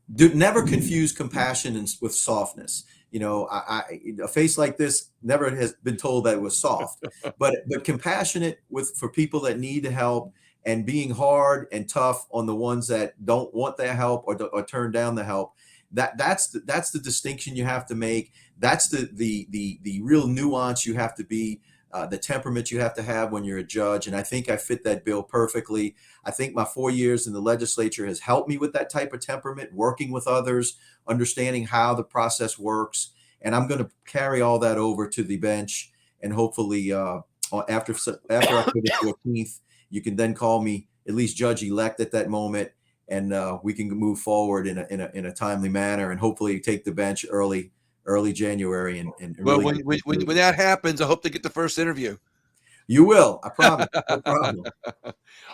Never confuse compassion with softness. A face like this never has been told that it was soft, but compassionate for people that need help, and being hard and tough on the ones that don't want their help or turn down the help. That's the distinction you have to make. That's the real nuance you have to be. The temperament you have to have when you're a judge. And I think I fit that bill perfectly. I think my 4 years in the legislature has helped me with that type of temperament, working with others, understanding how the process works. And I'm going to carry all that over to the bench. And hopefully after October 14th, you can then call me at least judge-elect at that moment. And we can move forward in a timely manner, and hopefully take the bench early January. And well, really when that happens, I hope to get the first interview. You will. I promise. No problem.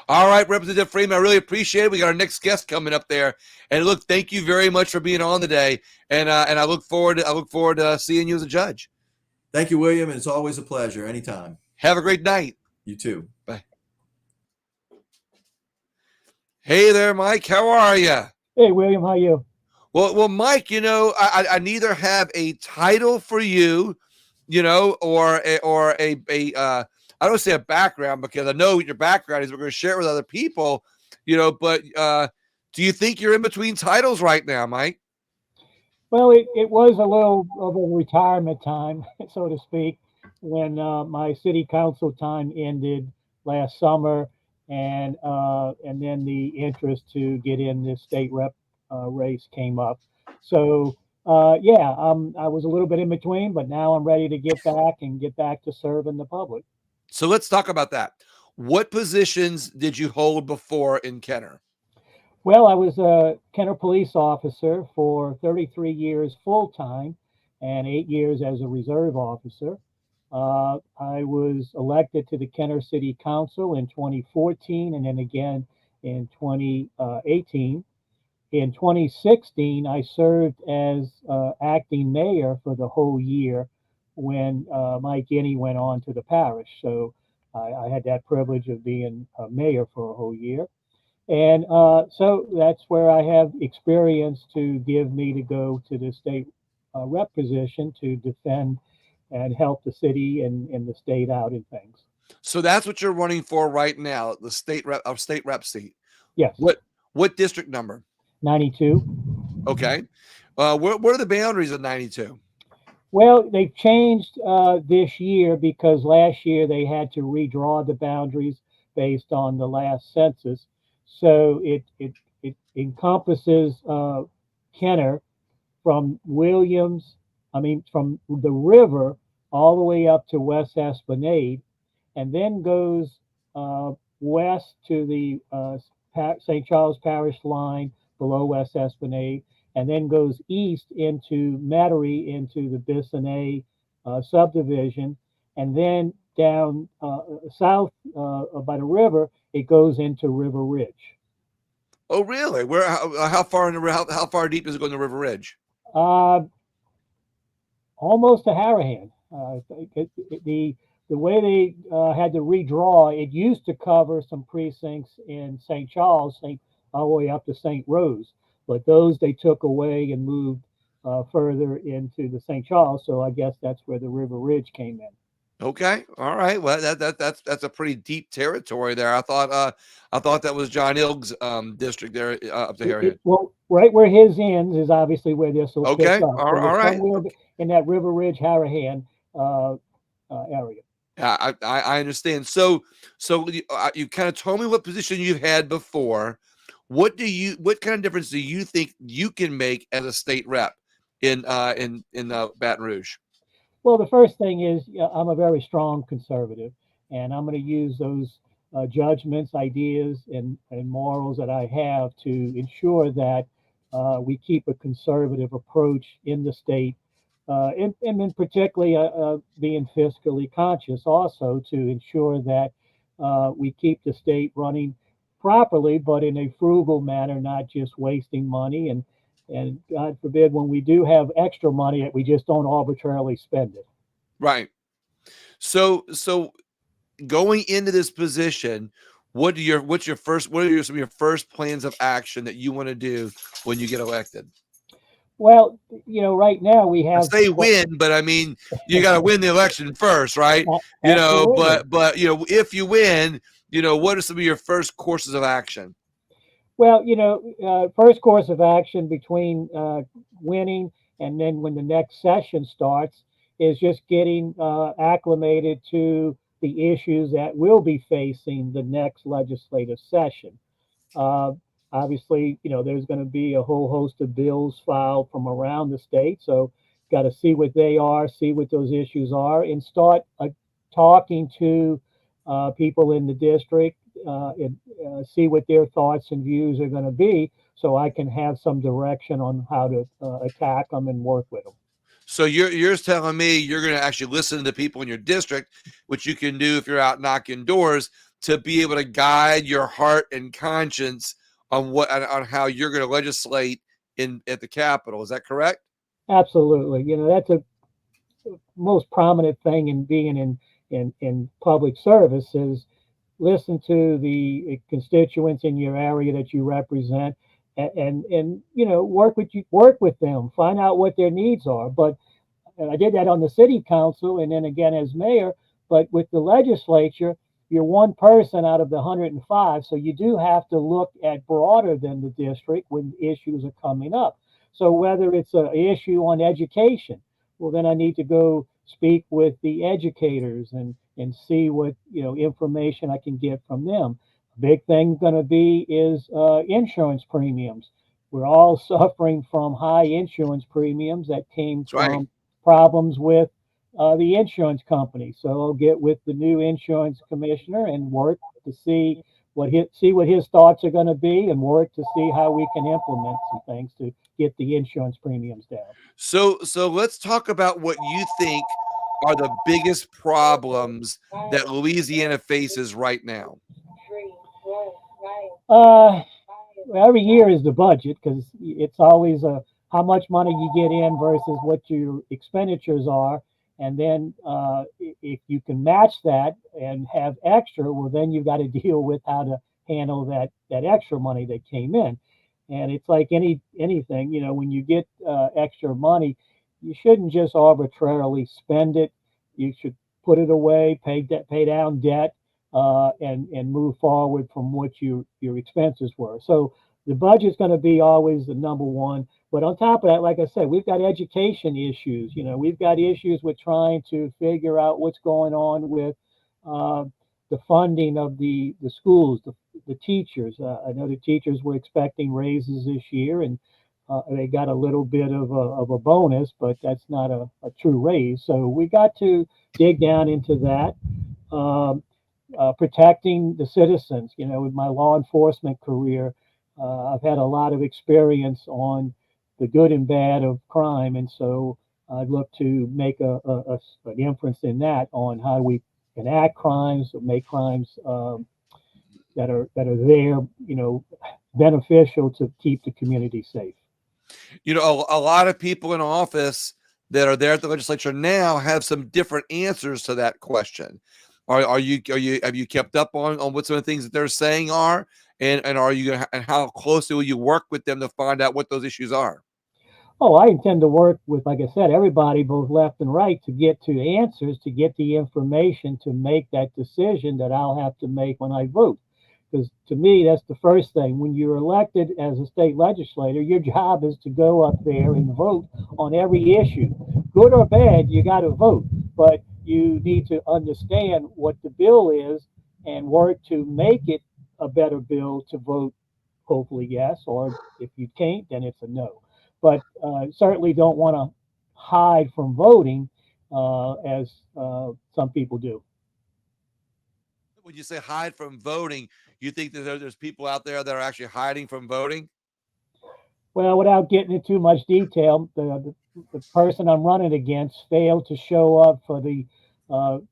All right, Representative Frieman, I really appreciate it. We got our next guest coming up there, and look, thank you very much for being on today. And I look forward to seeing you as a judge. Thank you, William, and it's always a pleasure. Anytime. Have a great night. You too. Bye. Hey there, Mike. How are you? Hey, William. How are you? Well, Mike, I neither have a title for you, or a I don't say a background, because I know what your background is. We're going to share it with other people, but do you think you're in between titles right now, Mike? Well, it was a little of a retirement time, so to speak, when my city council time ended last summer, and then the interest to get in this state rep race came up. So Yeah, I was a little bit in between, but now I'm ready to get back to serving the public. So let's talk about that. What positions did you hold before in Kenner? Well, I was a Kenner police officer for 33 years full time and 8 years as a reserve officer. I was elected to the Kenner City Council in 2014 and then again in 2018. In 2016, I served as acting mayor for the whole year when Mike Guinea went on to the parish. So I had that privilege of being a mayor for a whole year. And so that's where I have experience to give me to go to the state rep position to defend and help the city and the state out in things. So that's what you're running for right now, the state rep seat. Yes, What district number? 92. Okay. What are the boundaries of 92? Well, they've changed this year because last year they had to redraw the boundaries based on the last census. So it encompasses Kenner from from the river all the way up to West Esplanade, and then goes west to the St. Charles Parish line below West Esplanade, and then goes east into Metairie into the Bissonnais subdivision, and then down south by the river, it goes into River Ridge. Oh, really? How far how far deep does it go in the River Ridge? Almost to Harahan. The way they had to redraw, it used to cover some precincts in St. Charles, all the way up to St. Rose, but those they took away and moved further into the St. Charles. So I guess that's where the River Ridge came in. Okay. All right. Well, that's a pretty deep territory there. I thought that was John Ilg's district there up to here. Well, right where his ends is obviously where this will Okay. pick up. All right. Somewhere in that River Ridge Harahan area. I understand. So you kind of told me what position you've had before. What kind of difference do you think you can make as a state rep in Baton Rouge? Well, the first thing is I'm a very strong conservative, and I'm going to use those judgments, ideas, and morals that I have to ensure that we keep a conservative approach in the state, and in particularly being fiscally conscious also to ensure that we keep the state running properly, but in a frugal manner, not just wasting money and God forbid, when we do have extra money, that we just don't arbitrarily spend it. Right. So going into this position, what are some of your first plans of action that you want to do when you get elected? Well, right now we have I say win, but I mean you got to win the election first, right? But if you win, what are some of your first courses of action? Well, first course of action between winning and then when the next session starts is just getting acclimated to the issues that will be facing the next legislative session. Obviously, there's going to be a whole host of bills filed from around the state. So got to see what they are, see what those issues are, and start talking to people in the district and see what their thoughts and views are going to be so I can have some direction on how to attack them and work with them. So you're telling me you're going to actually listen to the people in your district, which you can do if you're out knocking doors, to be able to guide your heart and conscience on how you're going to legislate at the Capitol. Is that correct? Absolutely. That's a most prominent thing in being in public service is listen to the constituents in your area that you represent and work with them, find out what their needs are. But I did that on the city council and then again as mayor, but with the legislature, you're one person out of the 105. So you do have to look at broader than the district when issues are coming up. So whether it's an issue on education, well, then I need to go speak with the educators and see what information I can get from them. A big thing going to be is insurance premiums. we're all suffering from high insurance premiums that came That's right. from problems with the insurance company. So I'll get with the new insurance commissioner and work to see what his thoughts are going to be, and work to see how we can implement some things to get the insurance premiums down. So let's talk about what you think are the biggest problems that Louisiana faces right now. Every year is the budget, because it's always how much money you get in versus what your expenditures are. And then if you can match that and have extra, well, then you've got to deal with how to handle that extra money that came in. And it's like anything, when you get extra money, you shouldn't just arbitrarily spend it. You should put it away, pay down debt, and move forward from what your expenses were. So the budget's going to be always the number one. But on top of that, like I said, we've got education issues. We've got issues with trying to figure out what's going on with the funding of the schools, the teachers. I know the teachers were expecting raises this year, and they got a little bit of a bonus, but that's not a true raise. So we got to dig down into that. Protecting the citizens. With my law enforcement career, I've had a lot of experience on the good and bad of crime, and so I'd look to make an inference in that on how we enact crimes, or make crimes that are there, beneficial to keep the community safe. A lot of people in office that are there at the legislature now have some different answers to that question. Have you kept up on what some of the things that they're saying are, and how closely will you work with them to find out what those issues are? Oh, I intend to work with, like I said, everybody, both left and right, to get to answers, to get the information, to make that decision that I'll have to make when I vote. Because to me, that's the first thing. When you're elected as a state legislator, your job is to go up there and vote on every issue. Good or bad, you got to vote. But you need to understand what the bill is and work to make it a better bill to vote, hopefully yes, or if you can't, then it's a no. But certainly don't want to hide from voting as some people do. When you say hide from voting, you think that there's people out there that are actually hiding from voting? Well, without getting into too much detail, the person I'm running against failed to show up for the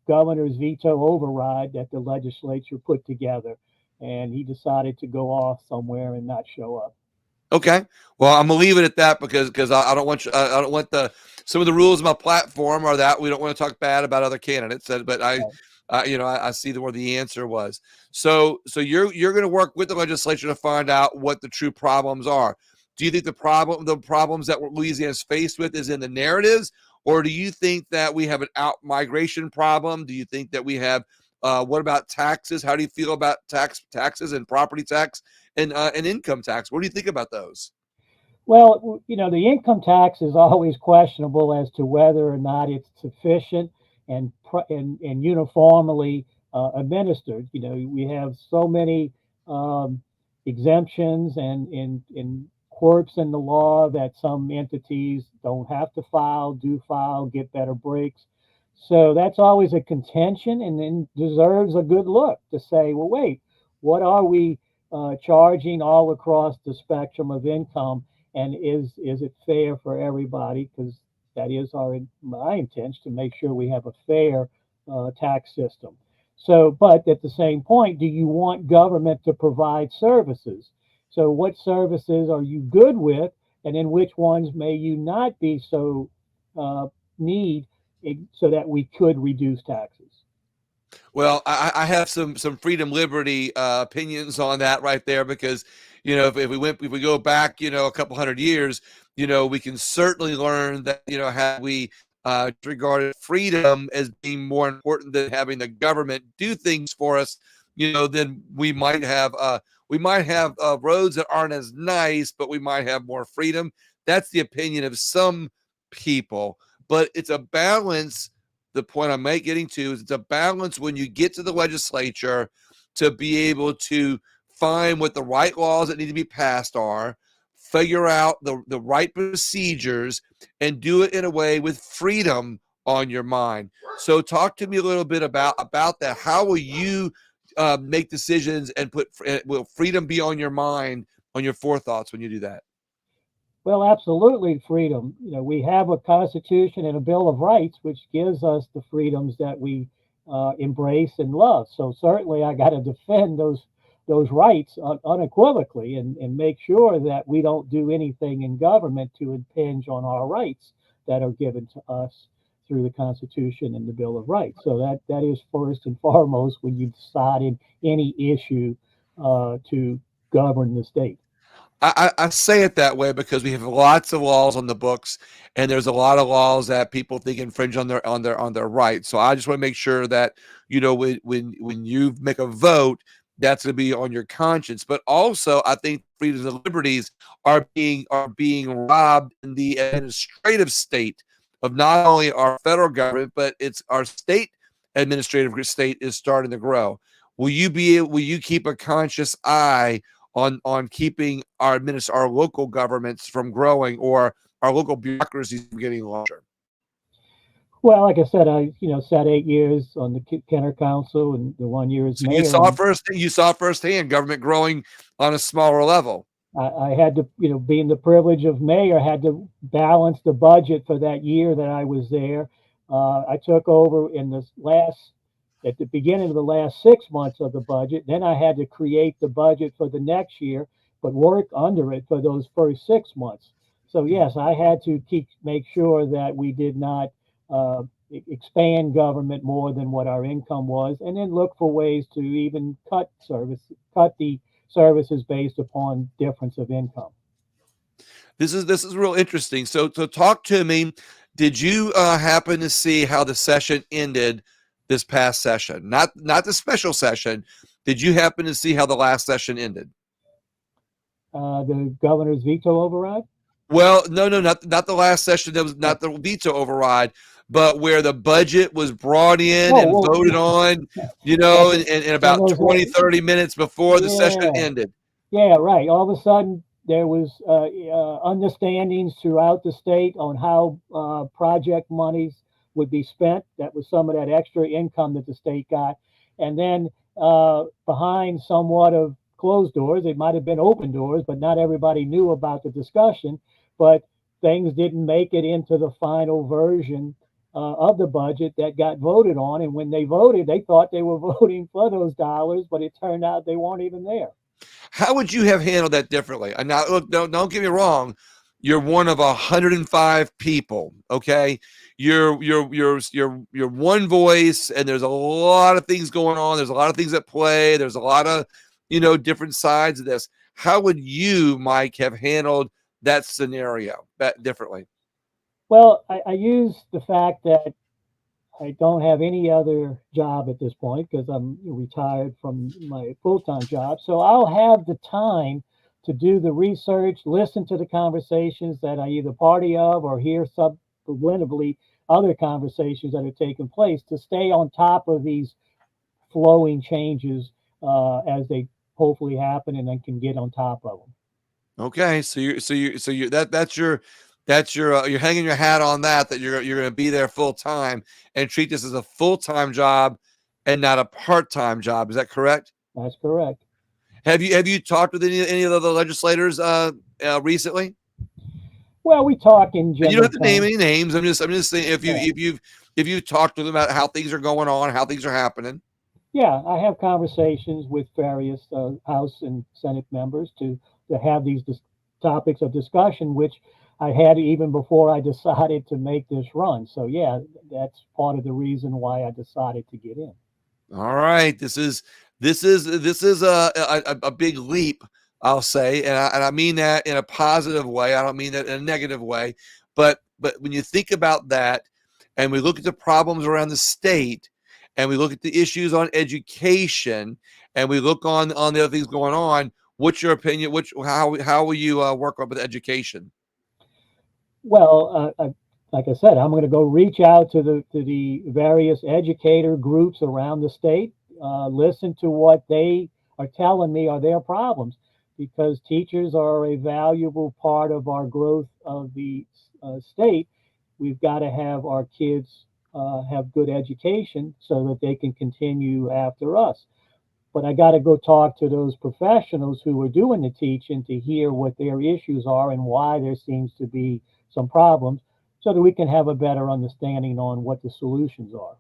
governor's veto override that the legislature put together, and he decided to go off somewhere and not show up. Okay, well, I'm gonna leave it at that because I don't want I don't want some of the rules of my platform are that we don't want to talk bad about other candidates. But I see where the answer was. So you're going to work with the legislature to find out what the true problems are. Do you think the problems that Louisiana's faced with is in the narratives, or do you think that we have an out migration problem? Do you think that we have what about taxes? How do you feel about taxes and property tax and income tax? What do you think about those? Well, the income tax is always questionable as to whether or not it's sufficient and uniformly administered. We have so many exemptions and quirks in the law that some entities don't have to file, do file, get better breaks. So that's always a contention, and then deserves a good look to say, well, wait, what are we charging all across the spectrum of income, and is it fair for everybody? Because that is my intent, to make sure we have a fair tax system. So, but at the same point, do you want government to provide services? So what services are you good with, and then which ones may you not be so need, so that we could reduce taxes? Well, I have some freedom liberty opinions on that right there, because if we go back a couple hundred years, we can certainly learn that have we regarded freedom as being more important than having the government do things for us, then we might have roads that aren't as nice, but we might have more freedom. That's the opinion of some people, but it's a balance. The point I'm getting to is it's a balance when you get to the legislature to be able to find what the right laws that need to be passed are, figure out the right procedures, and do it in a way with freedom on your mind. So talk to me a little bit about that. How will you make decisions and will freedom be on your mind, on your forethoughts when you do that? Well, absolutely freedom. We have a Constitution and a Bill of Rights, which gives us the freedoms that we embrace and love. So certainly I got to defend those rights unequivocally and make sure that we don't do anything in government to impinge on our rights that are given to us through the Constitution and the Bill of Rights. So that is first and foremost when you decide in any issue to govern the state. I say it that way because we have lots of laws on the books, and there's a lot of laws that people think infringe on their rights. So I just want to make sure that when you make a vote, that's going to be on your conscience. But also, I think freedoms and liberties are being robbed in the administrative state of not only our federal government, but it's our state administrative state is starting to grow. Will you keep a conscious eye on keeping our local governments from growing, or our local bureaucracies from getting larger? Well, like I said, I sat 8 years on the Kenner Council and the 1 year as So mayor. you saw firsthand government growing on a smaller level. I had to, being the privilege of mayor, had to balance the budget for that year that I was there. I took over at the beginning of the last 6 months of the budget. Then I had to create the budget for the next year, but work under it for those first 6 months. So yes, I had to make sure that we did not expand government more than what our income was, and then look for ways to even cut the services based upon difference of income. This is real interesting. So talk to me. Did you happen to see how the session ended this past session? Not the special session. Did you happen to see how the last session ended? The governor's veto override? Well, no, not the last session. That was not the veto override, but where the budget was brought in and voted on, in about 20, 30 minutes before the session ended. Yeah, right. All of a sudden, there was understandings throughout the state on how project monies would be spent. That was some of that extra income that the state got. And then behind somewhat of closed doors, it might have been open doors, but not everybody knew about the discussion. But things didn't make it into the final version of the budget that got voted on. And when they voted, they thought they were voting for those dollars, but it turned out they weren't even there. How would you have handled that differently? And now, look, don't get me wrong. You're one of 105 people. Okay, you're one voice, and there's a lot of things going on. There's a lot of things at play. There's a lot of different sides of this. How would you, Mike, have handled that scenario differently? Well, I use the fact that I don't have any other job at this point because I'm retired from my full-time job. So I'll have the time to do the research, listen to the conversations that I either party of or hear subliminally other conversations that are taking place to stay on top of these flowing changes as they hopefully happen, and then can get on top of them. Okay, so you're hanging your hat on that you're going to be there full time and treat this as a full-time job and not a part-time job. Is that correct? That's correct. Have you talked with any of the legislators recently? Well, we talk in general. You don't have to name any names. I'm just saying if you've talked to them about how things are going on, how things are happening. Yeah, I have conversations with various House and Senate members to have these topics of discussion, which I had even before I decided to make this run. So yeah, that's part of the reason why I decided to get in. All right, this is a big leap, I'll say, and I mean that in a positive way. I don't mean that in a negative way, but when you think about that, and we look at the problems around the state, and we look at the issues on education, and we look on the other things going on, what's your opinion? How will you work up with education? Well, like I said, I'm going to go reach out to the various educator groups around the state, listen to what they are telling me are their problems. because teachers are a valuable part of our growth of the state. We've got to have our kids have good education so that they can continue after us. But I got to go talk to those professionals who are doing the teaching to hear what their issues are and why there seems to be some problems, so that we can have a better understanding on what the solutions are.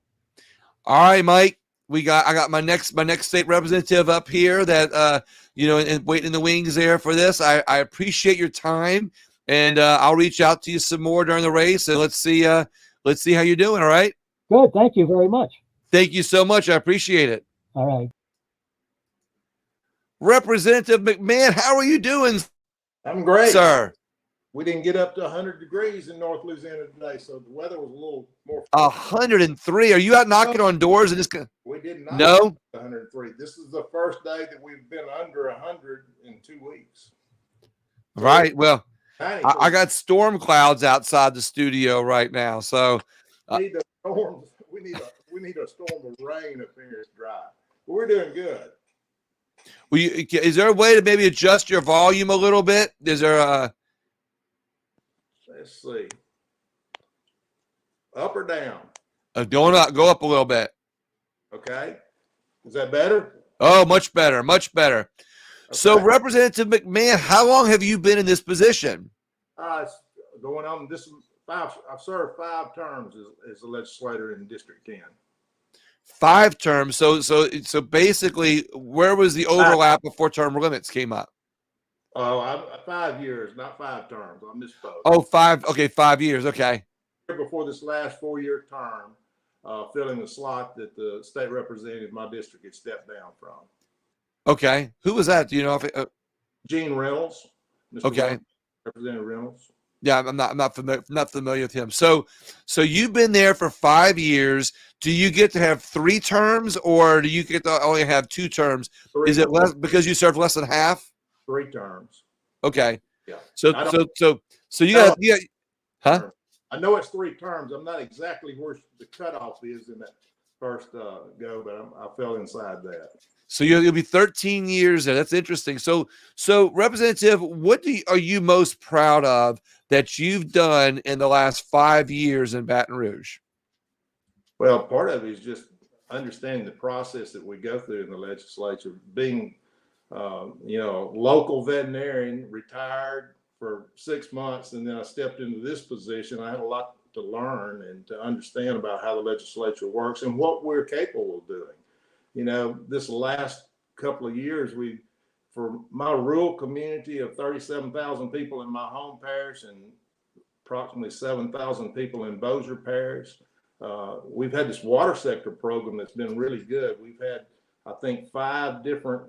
All right, Mike. I got my next state representative up here that and waiting in the wings there for this. I appreciate your time, and I'll reach out to you some more during the race, and let's see how you're doing. All right. Good. Thank you very much. Thank you so much. I appreciate it. All right. Representative McMahen, how are you doing, I'm great, sir? We didn't get up to 100 degrees in North Louisiana today, so the weather was a little more. 103. Are you out knocking on doors and just? We did not. No. 103. This is the first day that we've been under 100 in 2 weeks. Right. Well, I got storm clouds outside the studio right now, so we need a storm. We need a storm of rain up here. It's dry. But we're doing good. Is there a way to maybe adjust your volume a little bit? Is there a? Let's see. Up or down? Going up. Go up a little bit. Okay. Is that better? Oh, much better. Much better. Okay. So, Representative McMahen, how long have you been in this position? It's going on. This is 5. I've served 5 terms as a legislator in District 10. 5 terms. So basically, where was the overlap before term limits came up? Oh, 5 years, not 5 terms. I misspoke. Oh, 5. Okay, 5 years. Okay. Before this last 4-year term, filling the slot that the state representative of my district had stepped down from. Okay. Who was that? Do you know if Gene Reynolds. Mr. Okay. Representative Reynolds. Yeah, I'm not familiar with him. So you've been there for 5 years. Do you get to have 3 terms, or do you get to only have 2 terms? 3 Is it less because you served less than half? 3 terms. Okay. Yeah. So you got huh? I know it's 3 terms. I'm not exactly where the cutoff is in that first go, but I fell inside that. So you'll be 13 years there. That's interesting. So Representative, what are you most proud of that you've done in the last 5 years in Baton Rouge? Well, part of it is just understanding the process that we go through in the legislature. Being, local veterinarian, retired for 6 months, and then I stepped into this position. I had a lot to learn and to understand about how the legislature works and what we're capable of doing. This last couple of years, for my rural community of 37,000 people in my home parish and approximately 7,000 people in Bossier Parish, we've had this water sector program that's been really good. We've had, I think, 5 different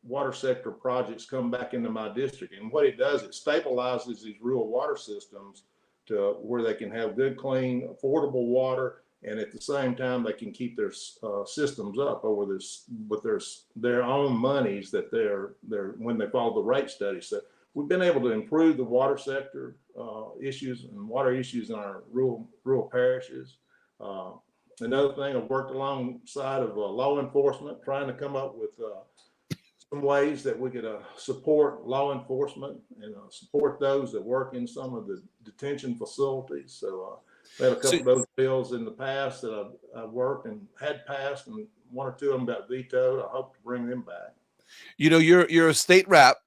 water sector projects come back into my district. And what it does, it stabilizes these rural water systems to where they can have good, clean, affordable water. And at the same time, they can keep their systems up over this with their own monies that they're when they follow the rate study. So we've been able to improve the water sector issues and water issues in our rural parishes. Another thing, I've worked alongside of law enforcement, trying to come up with some ways that we could support law enforcement and support those that work in some of the detention facilities. So we had a couple of those bills in the past that I've worked and had passed, and 1 or 2 of them got vetoed. I hope to bring them back. You're a state rep,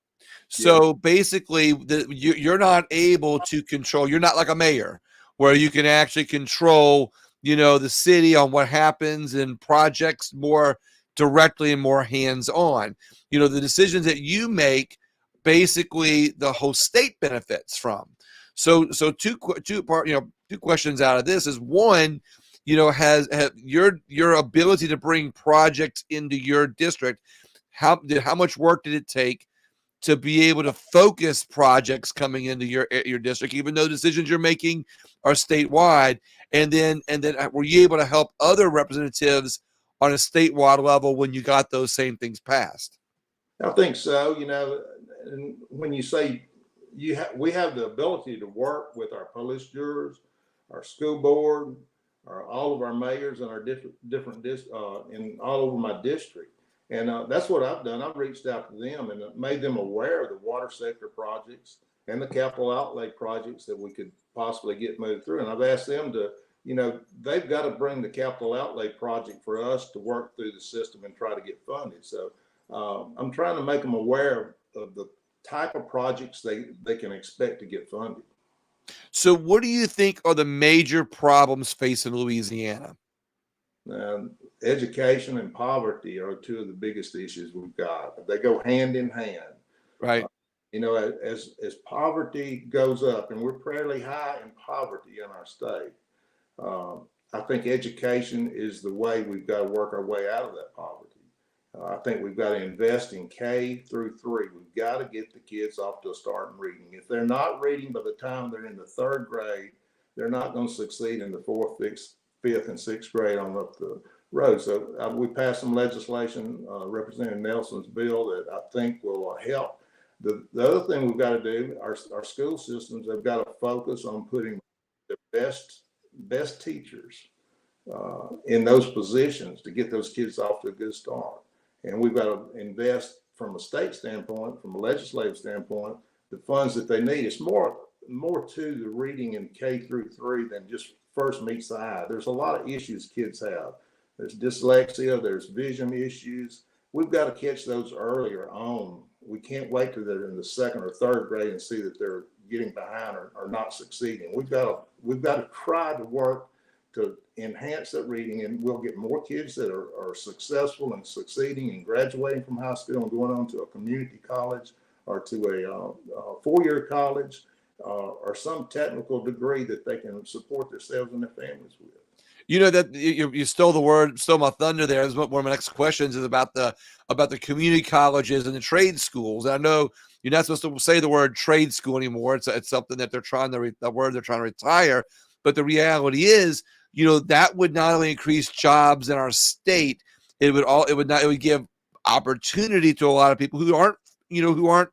so basically you're not able to control. You're not like a mayor where you can actually control, the city on what happens in projects more directly and more hands-on. The decisions that you make, basically the whole state benefits from. So two questions out of this is, one, has your ability to bring projects into your district, how much work did it take to be able to focus projects coming into your district, even though decisions you're making are statewide? And then were you able to help other representatives on a statewide level when you got those same things passed? I think so. And when you say we have the ability to work with our police jurors, our school board, all of our mayors and our different in all over my district. And that's what I've done. I've reached out to them and made them aware of the water sector projects and the capital outlay projects that we could possibly get moved through. And I've asked them to, they've got to bring the capital outlay project for us to work through the system and try to get funded. So I'm trying to make them aware of the type of projects they can expect to get funded. So what do you think are the major problems facing Louisiana? Education and poverty are two of the biggest issues we've got. They go hand in hand. Right. As poverty goes up, and we're fairly high in poverty in our state, I think education is the way we've got to work our way out of that poverty. I think we've got to invest in K through 3. We've got to get the kids off to a start in reading. If they're not reading by the time they're in the 3rd grade, they're not going to succeed in the 4th, 5th, and 6th grade on up the road. So we passed some legislation, Representative Nelson's bill, that I think will help. The other thing we've got to do, our school systems have got to focus on putting the best teachers in those positions to get those kids off to a good start. And we've got to invest from a state standpoint, from a legislative standpoint, the funds that they need. It's more to the reading in K through 3 than just first meets the eye. There's a lot of issues kids have. There's dyslexia, there's vision issues. We've got to catch those earlier on. We can't wait till they're in the 2nd or 3rd grade and see that they're getting behind or not succeeding. We've got to try to work to enhance that reading, and we'll get more kids that are successful and succeeding and graduating from high school and going on to a community college or to a 4-year college or some technical degree that they can support themselves and their families with. That you stole my thunder there. Is one of my next questions is about the community colleges and the trade schools. And I know you're not supposed to say the word trade school anymore. It's something that they're trying to retire. But the reality is, that would not only increase jobs in our state, it would give opportunity to a lot of people who aren't who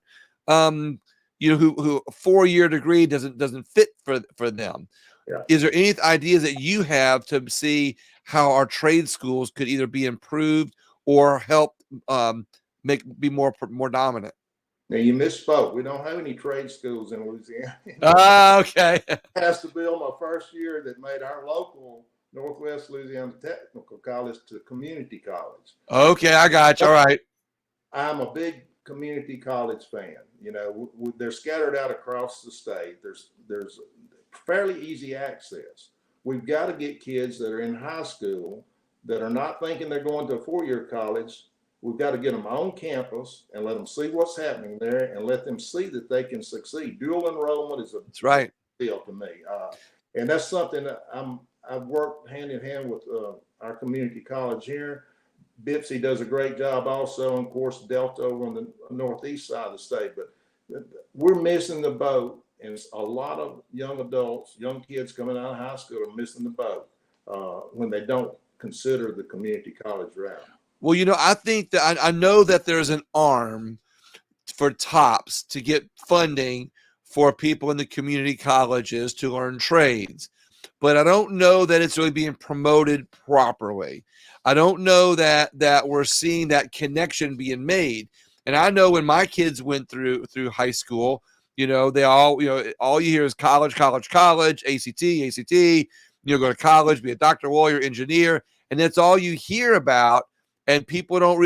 a 4-year degree doesn't fit for them. Yeah. Is there any ideas that you have to see how our trade schools could either be improved or help be more dominant? Now, you misspoke. We don't have any trade schools in Louisiana. Okay. I passed a bill my first year that made our local Northwest Louisiana Technical College to community college. Okay, I got you. All right. I'm a big community college fan. They're scattered out across the state. There's fairly easy access. We've got to get kids that are in high school that are not thinking they're going to a 4-year college. We've got to get them on campus and let them see what's happening there and let them see that they can succeed. Dual enrollment is That's right. deal to me. And that's something that I've worked hand in hand with our community college here. Bipsy does a great job also, and of course Delta over on the northeast side of the state. But we're missing the boat, and a lot of young adults, young kids coming out of high school are missing the boat when they don't consider the community college route. Well, I think that I know that there's an arm for TOPS to get funding for people in the community colleges to learn trades, but I don't know that it's really being promoted properly. I don't know that we're seeing that connection being made. And I know when my kids went through high school, they all you hear is college, ACT, go to college, be a doctor, lawyer, engineer, and that's all you hear about. And people don't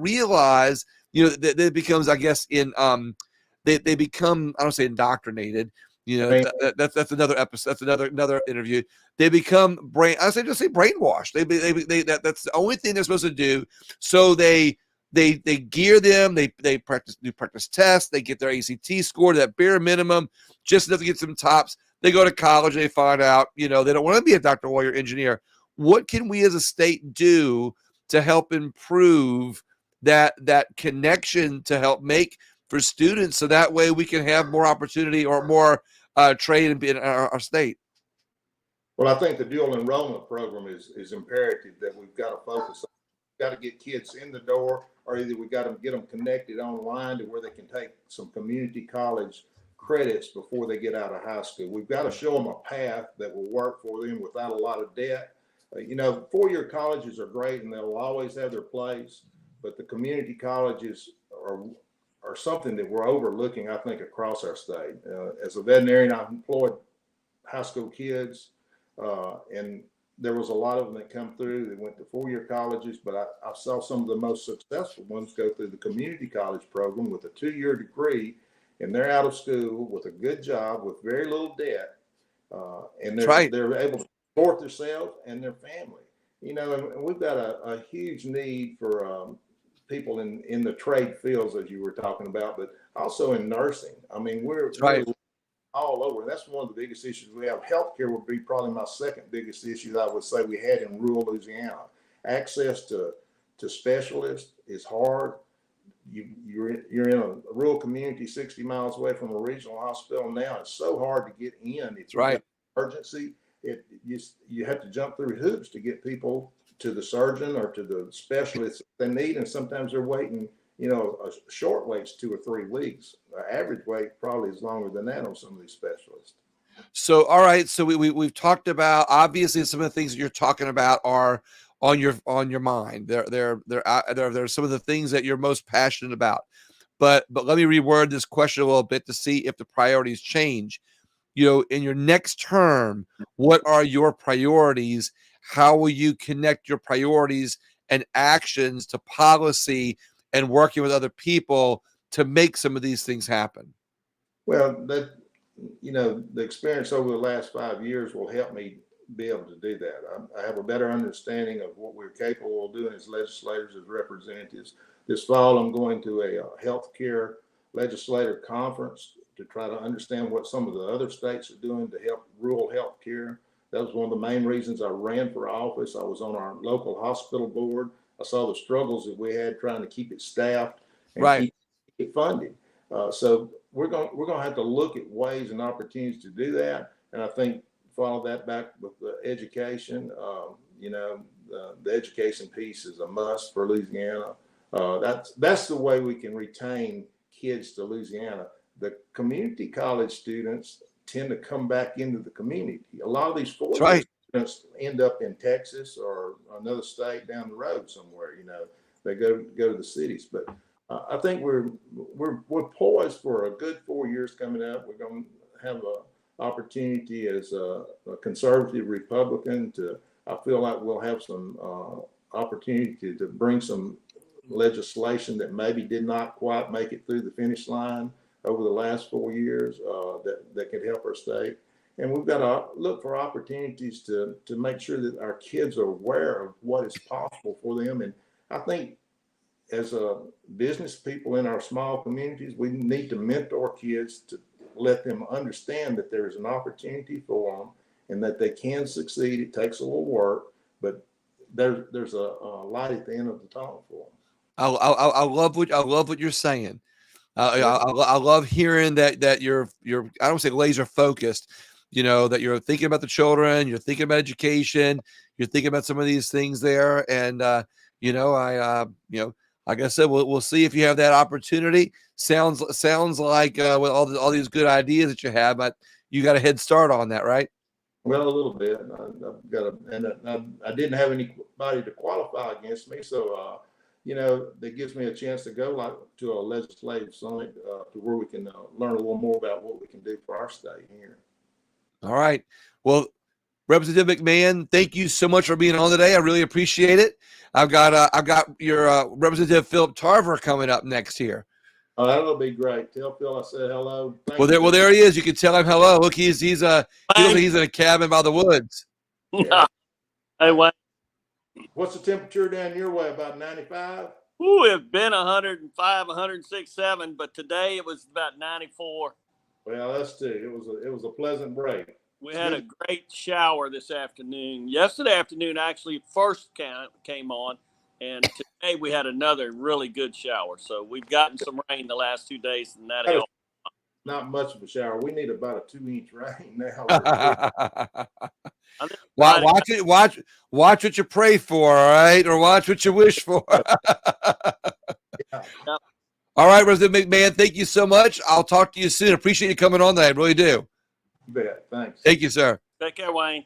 realize, that it becomes, I guess, they become, I don't say indoctrinated, that's another episode. That's another interview. They become just say brainwashed. That's the only thing they're supposed to do. So they gear them. They practice tests. They get their ACT score to that bare minimum, just enough to get some TOPS. They go to college. They find out, they don't want to be a doctor, lawyer, engineer. What can we as a state do to help improve that connection to help make for students, so that way we can have more opportunity or more trade in our state? Well, I think the dual enrollment program is imperative that we've got to focus on. We've got to get kids in the door, or either we got to get them connected online to where they can take some community college credits before they get out of high school. We've got to show them a path that will work for them without a lot of debt. 4-year colleges are great and they'll always have their place, but the community colleges are something that we're overlooking, I think, across our state. As a veterinarian, I've employed high school kids, and there was a lot of them that come through that went to four-year colleges, but I saw some of the most successful ones go through the community college program with a 2-year degree, and they're out of school with a good job with very little debt, and they're able to support themselves and their family. You know, and we've got a huge need for people in the trade fields, as you were talking about, but also in nursing. I mean, we're all over. That's one of the biggest issues we have. Healthcare would be probably my second biggest issue I would say we had in rural Louisiana. Access to specialists is hard. You're in a rural community 60 miles away from a regional hospital now. It's so hard to get in. It's emergency. You have to jump through hoops to get people to the surgeon or to the specialists they need, and sometimes they're waiting. You know, a short wait's 2 or 3 weeks. Average wait probably is longer than that on some of these specialists. So, all right. So we've talked about, obviously some of the things that you're talking about are on your mind. They're some of the things that you're most passionate about. But let me reword this question a little bit to see if the priorities change. You know, in your next term, what are your priorities? How will you connect your priorities and actions to policy and working with other people to make some of these things happen? Well, the experience over the last 5 years will help me be able to do that. I have a better understanding of what we're capable of doing as legislators, as representatives. This fall, I'm going to a healthcare legislator conference to try to understand what some of the other states are doing to help rural healthcare. That was one of the main reasons I ran for office. I was on our local hospital board. I saw the struggles that we had trying to keep it staffed and keep it funded. So we're going to have to look at ways and opportunities to do that. And I think follow that back with the education. The education piece is a must for Louisiana. That's the way we can retain kids to Louisiana. The community college students tend to come back into the community. A lot of these four-year students end up in Texas or another state down the road somewhere. You know, they go to the cities. But I think we're poised for a good 4 years coming up. We're going to have an opportunity as a conservative Republican I feel like we'll have some opportunity to bring some legislation that maybe did not quite make it through the finish line over the last 4 years that could help our state. And we've got to look for opportunities to make sure that our kids are aware of what is possible for them. And I think as business people in our small communities, we need to mentor kids to let them understand that there's an opportunity for them and that they can succeed. It takes a little work, but there's a light at the end of the tunnel for them. I love what you're saying. I love hearing that you're I don't say laser focused, you know, that you're thinking about the children, you're thinking about education, you're thinking about some of these things there. And, like I said, we'll see if you have that opportunity. Sounds like with all these good ideas that you have, but you got a head start on that, right? Well, a little bit. I didn't have anybody to qualify against me, so that gives me a chance to go to a legislative summit to where we can learn a little more about what we can do for our state here. All right. Well, Representative McMahen, thank you so much for being on today. I really appreciate it. I've got your Representative Phillip Tarver coming up next here. Oh, that'll be great. Tell Phil I said hello. There he is. You can tell him hello. Look, he's in a cabin by the woods. Yeah. Hey, Wayne. What's the temperature down your way? About 95? Ooh, it's been 105, 106, 7, but today it was about 94. Well, us too. It was a pleasant break. We had a great shower this afternoon. Yesterday afternoon, actually, first came on, and today we had another really good shower. So we've gotten some rain the last 2 days, and that helped. Not much of a shower. We need about a 2-inch rain now. Watch what you pray for, all right, or watch what you wish for. Yeah. All right, Representative McMahen, thank you so much. I'll talk to you soon. Appreciate you coming on today. I really do. You bet. Thanks. Thank you, sir. Take care, Wayne.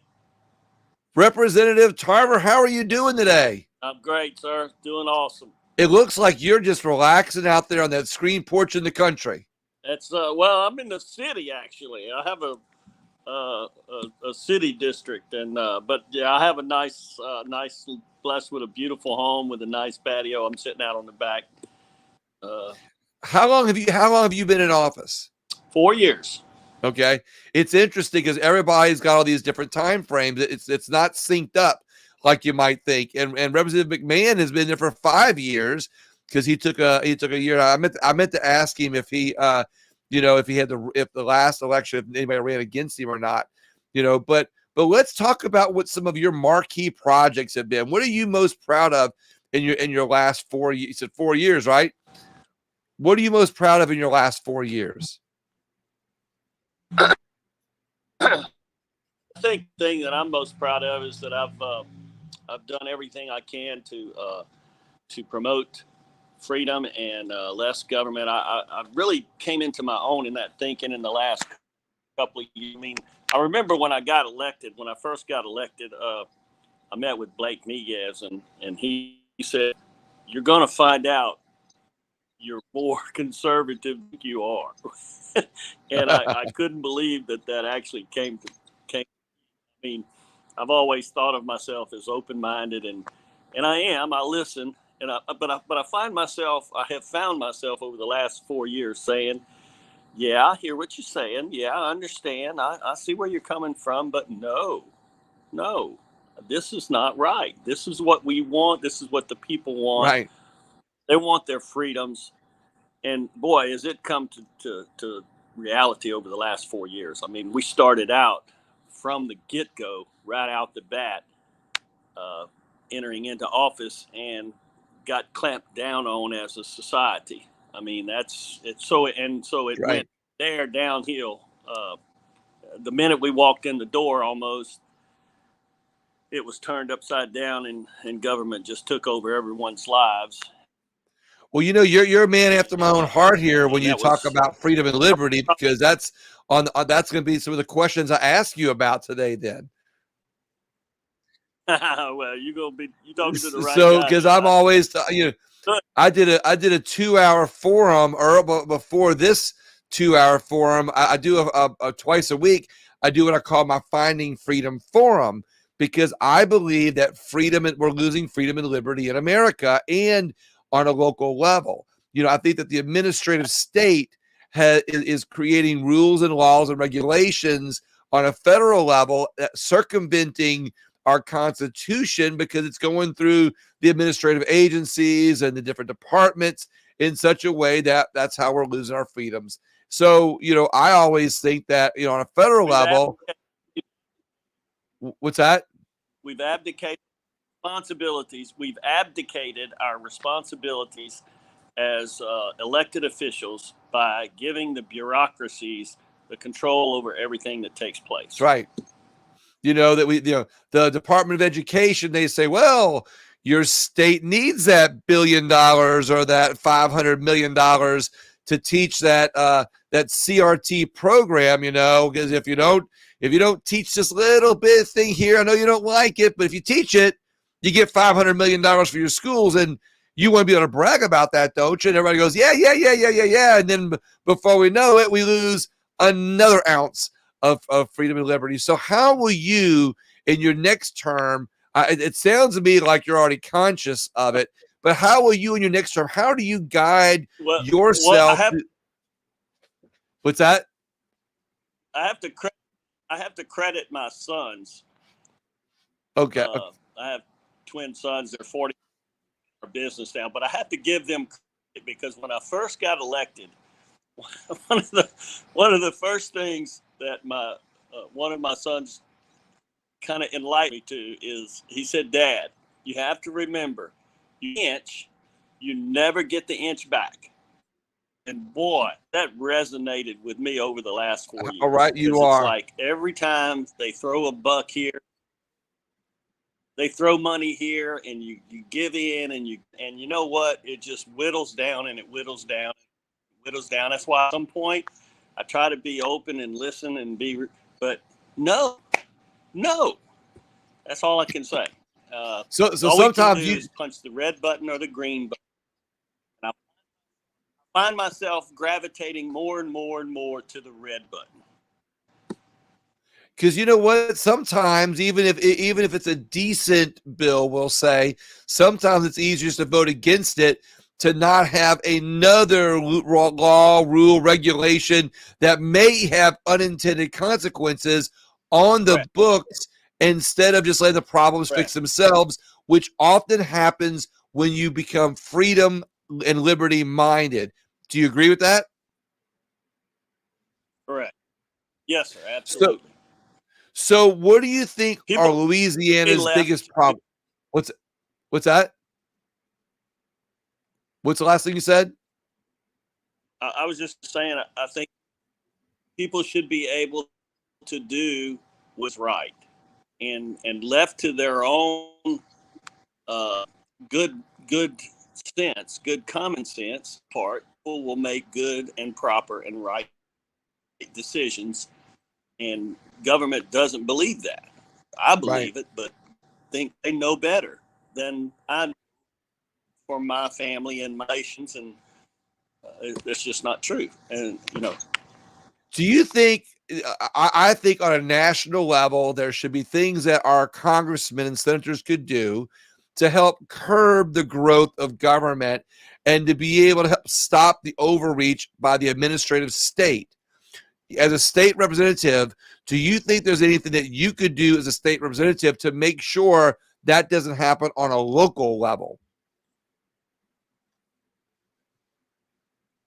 Representative Tarver, how are you doing today? I'm great, sir. Doing awesome. It looks like you're just relaxing out there on that screen porch in the country. That's well, I'm in the city actually. I have a city district, and but yeah, I have a nice, blessed with a beautiful home with a nice patio. I'm sitting out on the back. How long have you been in office? 4 years. Okay, it's interesting because everybody's got all these different time frames. It's not synced up like you might think. And Representative McMahen has been there for 5 years because he took a year. I meant to ask him if he if the last election, if anybody ran against him or not, but let's talk about what some of your marquee projects have been. What are you most proud of in your last 4 years? You said 4 years, right? What are you most proud of in your last 4 years? I think the thing that I'm most proud of is that I've done everything I can to promote freedom and less government. I really came into my own in that thinking in the last couple of years. I mean, I remember when I first got elected, I met with Blake Miguez, and he said, "You're going to find out you're more conservative than you are." And I couldn't believe that actually came. I mean, I've always thought of myself as open-minded, and I am. I listen, but I have found myself over the last 4 years saying, "Yeah, I hear what you're saying. Yeah, I understand. I see where you're coming from, but no, this is not right. This is what we want. This is what the people want. Right. They want their freedoms." And boy, has it come to reality over the last 4 years. I mean, we started out from the get-go, right out the bat, entering into office and got clamped down on as a society. I mean, it Right. went there downhill. The minute we walked in the door, almost it was turned upside down, and government just took over everyone's lives. Well, you're a man after my own heart here when you That talk was- about freedom and liberty, because that's that's going to be some of the questions I ask you about today. Then, Well, you talking to the right so guy. because I'm always I did a 2-hour forum before this 2-hour forum. I do a twice a week. I do what I call my Finding Freedom Forum, because I believe that we're losing freedom and liberty in America and on a local level. I think that the administrative state is creating rules and laws and regulations on a federal level, circumventing our Constitution, because it's going through the administrative agencies and the different departments in such a way that that's how we're losing our freedoms. So, I always think that, on a federal level, what's that? We've abdicated responsibilities. We've abdicated our responsibilities as elected officials by giving the bureaucracies the control over everything that takes place. That's right. The Department of Education, they say, well, your state needs that $1 billion or that $500 million to teach that CRT program, because if you don't teach this little bit thing here, I know you don't like it, but if you teach it, you get $500 million for your schools. And you want to be able to brag about that, don't you? And everybody goes, yeah. And then before we know it, we lose another ounce of freedom and liberty. So how will you, in your next term, it sounds to me like you're already conscious of it, but how will you in your next term, how do you guide yourself? What's that? I have to credit my sons. Okay. I have twin sons. They're 40 our business now, but I have to give them credit, because when I first got elected, one of the first things that one of my sons kind of enlightened me to is, he said, "Dad, you have to remember, you never get the inch back." And boy, that resonated with me over the last 4 years. All right, you are. It's like every time they throw a buck here, they throw money here, and you give in, and you know what? It just whittles down, and it whittles down, That's why at some point I try to be open and listen and but no, that's all I can say. So all we can sometimes do is punch the red button or the green button. find myself gravitating more and more and more to the red button. Because you know what? Sometimes, even if it's a decent bill, we'll say, sometimes it's easier to vote against it to not have another law, rule, regulation that may have unintended consequences on the Correct. books instead of just letting the problems Correct. fix themselves, which often happens when you become freedom and liberty minded. Do you agree with that? Correct. Yes, sir. Absolutely. So what do you think are People Louisiana's left. biggest problem? What's that? What's the last thing you said? I was just saying, I think people should be able to do what's right, and left to their own good sense, good common sense part, people will make good and proper and right decisions. And government doesn't believe that. I believe it, but think they know better than I for my family and my nations, and it's just not true. And Do you think? I think on a national level, there should be things that our congressmen and senators could do to help curb the growth of government and to be able to help stop the overreach by the administrative state. As a state representative, do you think there's anything that you could do as a state representative to make sure that doesn't happen on a local level?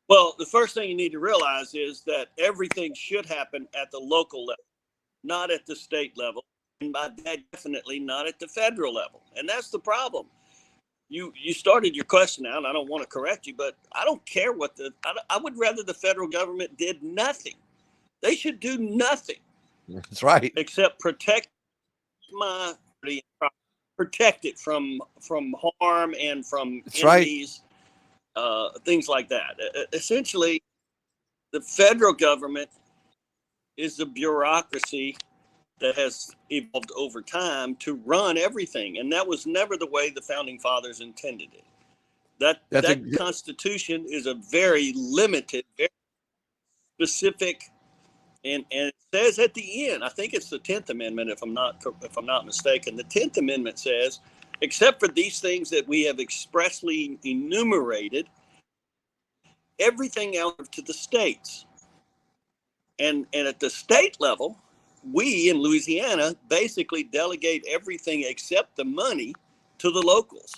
well, the first thing you need to realize is that everything should happen at the local level, not at the state level, and by that, definitely not at the federal level. And that's the problem. You started your question out, and I don't want to correct you, but I don't care what I would rather the federal government did nothing. They should do nothing. That's right. Except protect it from harm and from That's enemies, things like that. Essentially, the federal government is a bureaucracy that has evolved over time to run everything, and that was never the way the founding fathers intended it. That Constitution is a very limited, very specific. And it says at the end, I think it's the 10th Amendment, if I'm not mistaken. The 10th Amendment says, except for these things that we have expressly enumerated, everything out to the states. And at the state level, we in Louisiana basically delegate everything except the money to the locals.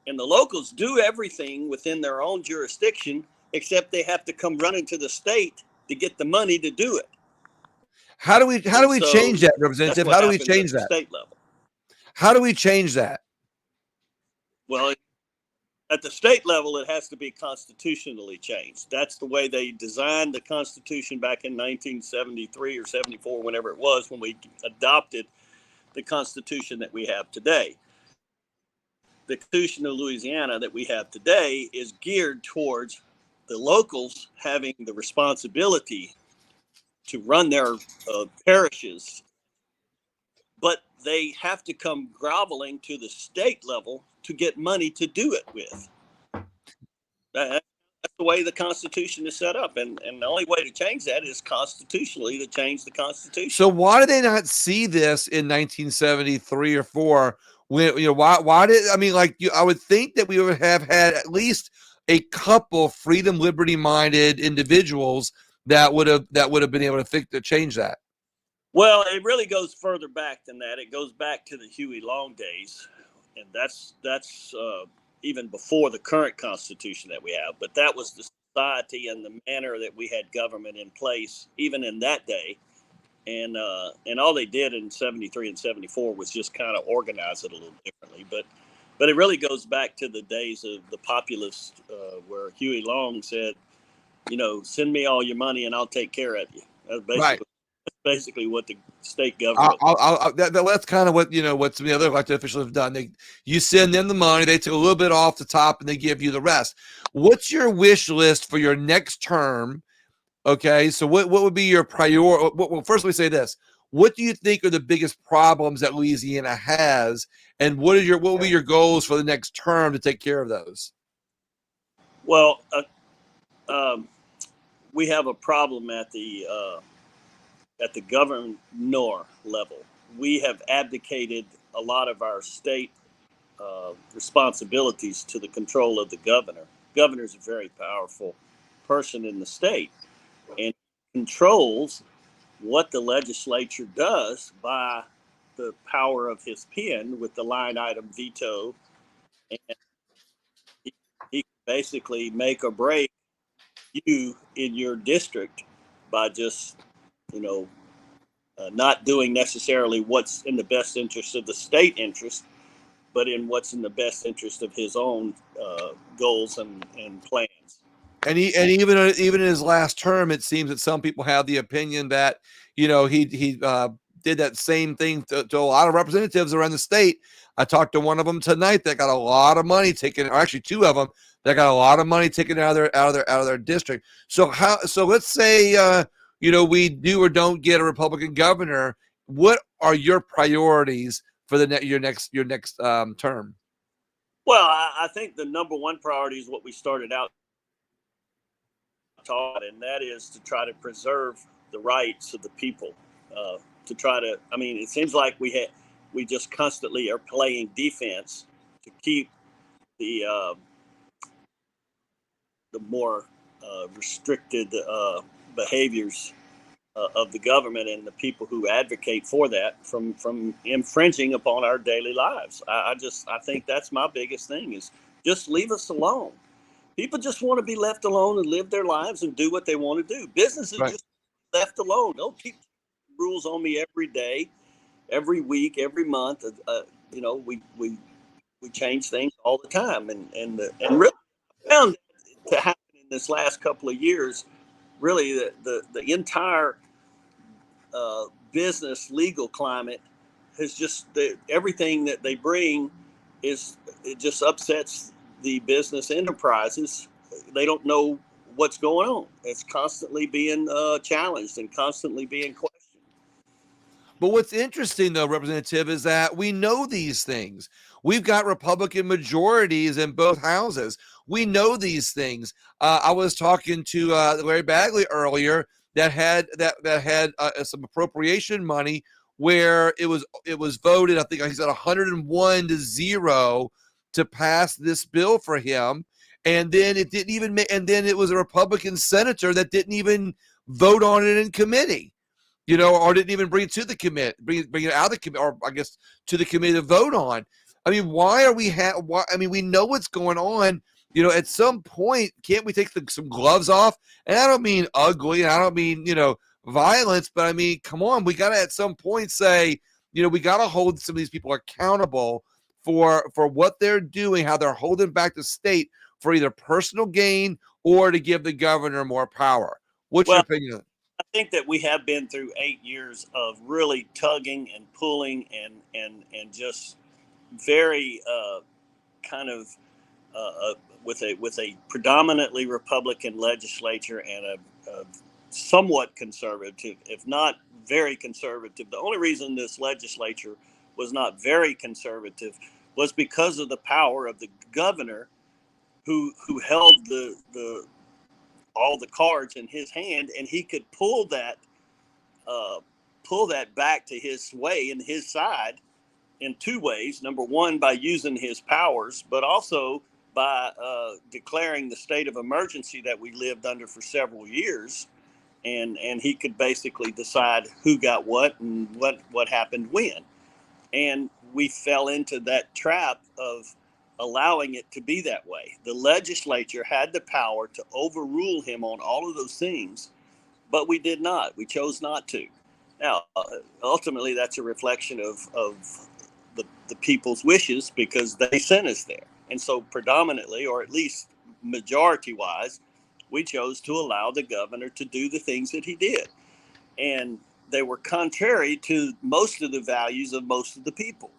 And the locals do everything within their own jurisdiction, except they have to come running to the state to get the money to do it. How do we change that, Representative? How do we change that? State level. How do we change that? Well, at the state level, it has to be constitutionally changed. That's the way they designed the Constitution back in 1973 or 74, whenever it was, when we adopted the Constitution that we have today. The Constitution of Louisiana that we have today is geared towards the locals having the responsibility to run their parishes, but they have to come groveling to the state level to get money to do it with. That's the way the Constitution is set up, and the only way to change that is constitutionally to change the Constitution. So why did they not see this in 1973 or 4? When why did I would think that we would have had at least a couple freedom, liberty minded individuals that would have been able to change that. Well, it really goes further back than that. It goes back to the Huey Long days, and that's even before the current Constitution that we have. But that was the society and the manner that we had government in place, even in that day. And all they did in 73 and 74 was just kind of organize it a little differently. But it really goes back to the days of the populists, where Huey Long said, send me all your money and I'll take care of you. That's basically what the state government. That's kind of what what some of the other elected officials have done. You send them the money, they take a little bit off the top, and they give you the rest. What's your wish list for your next term? Okay, so what would be your priority? Well, first, let me say this: what do you think are the biggest problems that Louisiana has, and what will be your goals for the next term to take care of those? Well, we have a problem at the governor level. We have abdicated a lot of our state responsibilities to the control of the governor. Governor's a very powerful person in the state and controls what the legislature does by the power of his pen with the line item veto. And he can basically make or break you in your district by just, not doing necessarily what's in the best interest of the state interest, but in what's in the best interest of his own goals and plans. And even in his last term, it seems that some people have the opinion that he did that same thing to a lot of representatives around the state. I talked to one of them tonight that got a lot of money taken, or actually two of them that got a lot of money taken out of their district. So let's say we do or don't get a Republican governor. What are your priorities for your next term? Well, I think the number one priority is what we started out taught, and that is to try to preserve the rights of the people. It seems like we just constantly are playing defense to keep the more restricted behaviors of the government and the people who advocate for that from infringing upon our daily lives. I think that's my biggest thing is just leave us alone. People just want to be left alone and live their lives and do what they want to do. Businesses just left alone. Don't keep rules on me every day, every week, every month. We change things all the time, and really found to happen in this last couple of years. Really, the entire business legal climate has just everything that they bring it just upsets the business enterprises. They don't know what's going on. It's constantly being challenged and constantly being questioned. But what's interesting, though, Representative, is that we know these things. We've got Republican majorities in both houses. We know these things. I was talking to Larry Bagley earlier that had some appropriation money where it was voted. I think he said 101-0 to pass this bill for him, and then it didn't even and then it was a Republican senator that didn't even vote on it in committee, or didn't even bring it to the committee, bring it out of the committee, or I guess to the committee to vote on. I mean, why are we we know what's going on. At some point, can't we take some gloves off? And I don't mean ugly, and I don't mean violence, but I mean, come on, we got to at some point say, we got to hold some of these people accountable for what they're doing, how they're holding back the state for either personal gain or to give the governor more power. What's your opinion? I think that we have been through 8 years of really tugging and pulling and just very with a predominantly Republican legislature and a somewhat conservative, if not very conservative. The only reason this legislature was not very conservative was because of the power of the governor who held all the cards in his hand, and he could pull that back to his way and his side in two ways. Number one, by using his powers, but also by declaring the state of emergency that we lived under for several years. And he could basically decide who got what and what happened when. And we fell into that trap of allowing it to be that way. The legislature had the power to overrule him on all of those things, but we did not. We chose not to. Now, ultimately, that's a reflection of the people's wishes because they sent us there. And so predominantly, or at least majority-wise, we chose to allow the governor to do the things that he did. And they were contrary to most of the values of most of the people.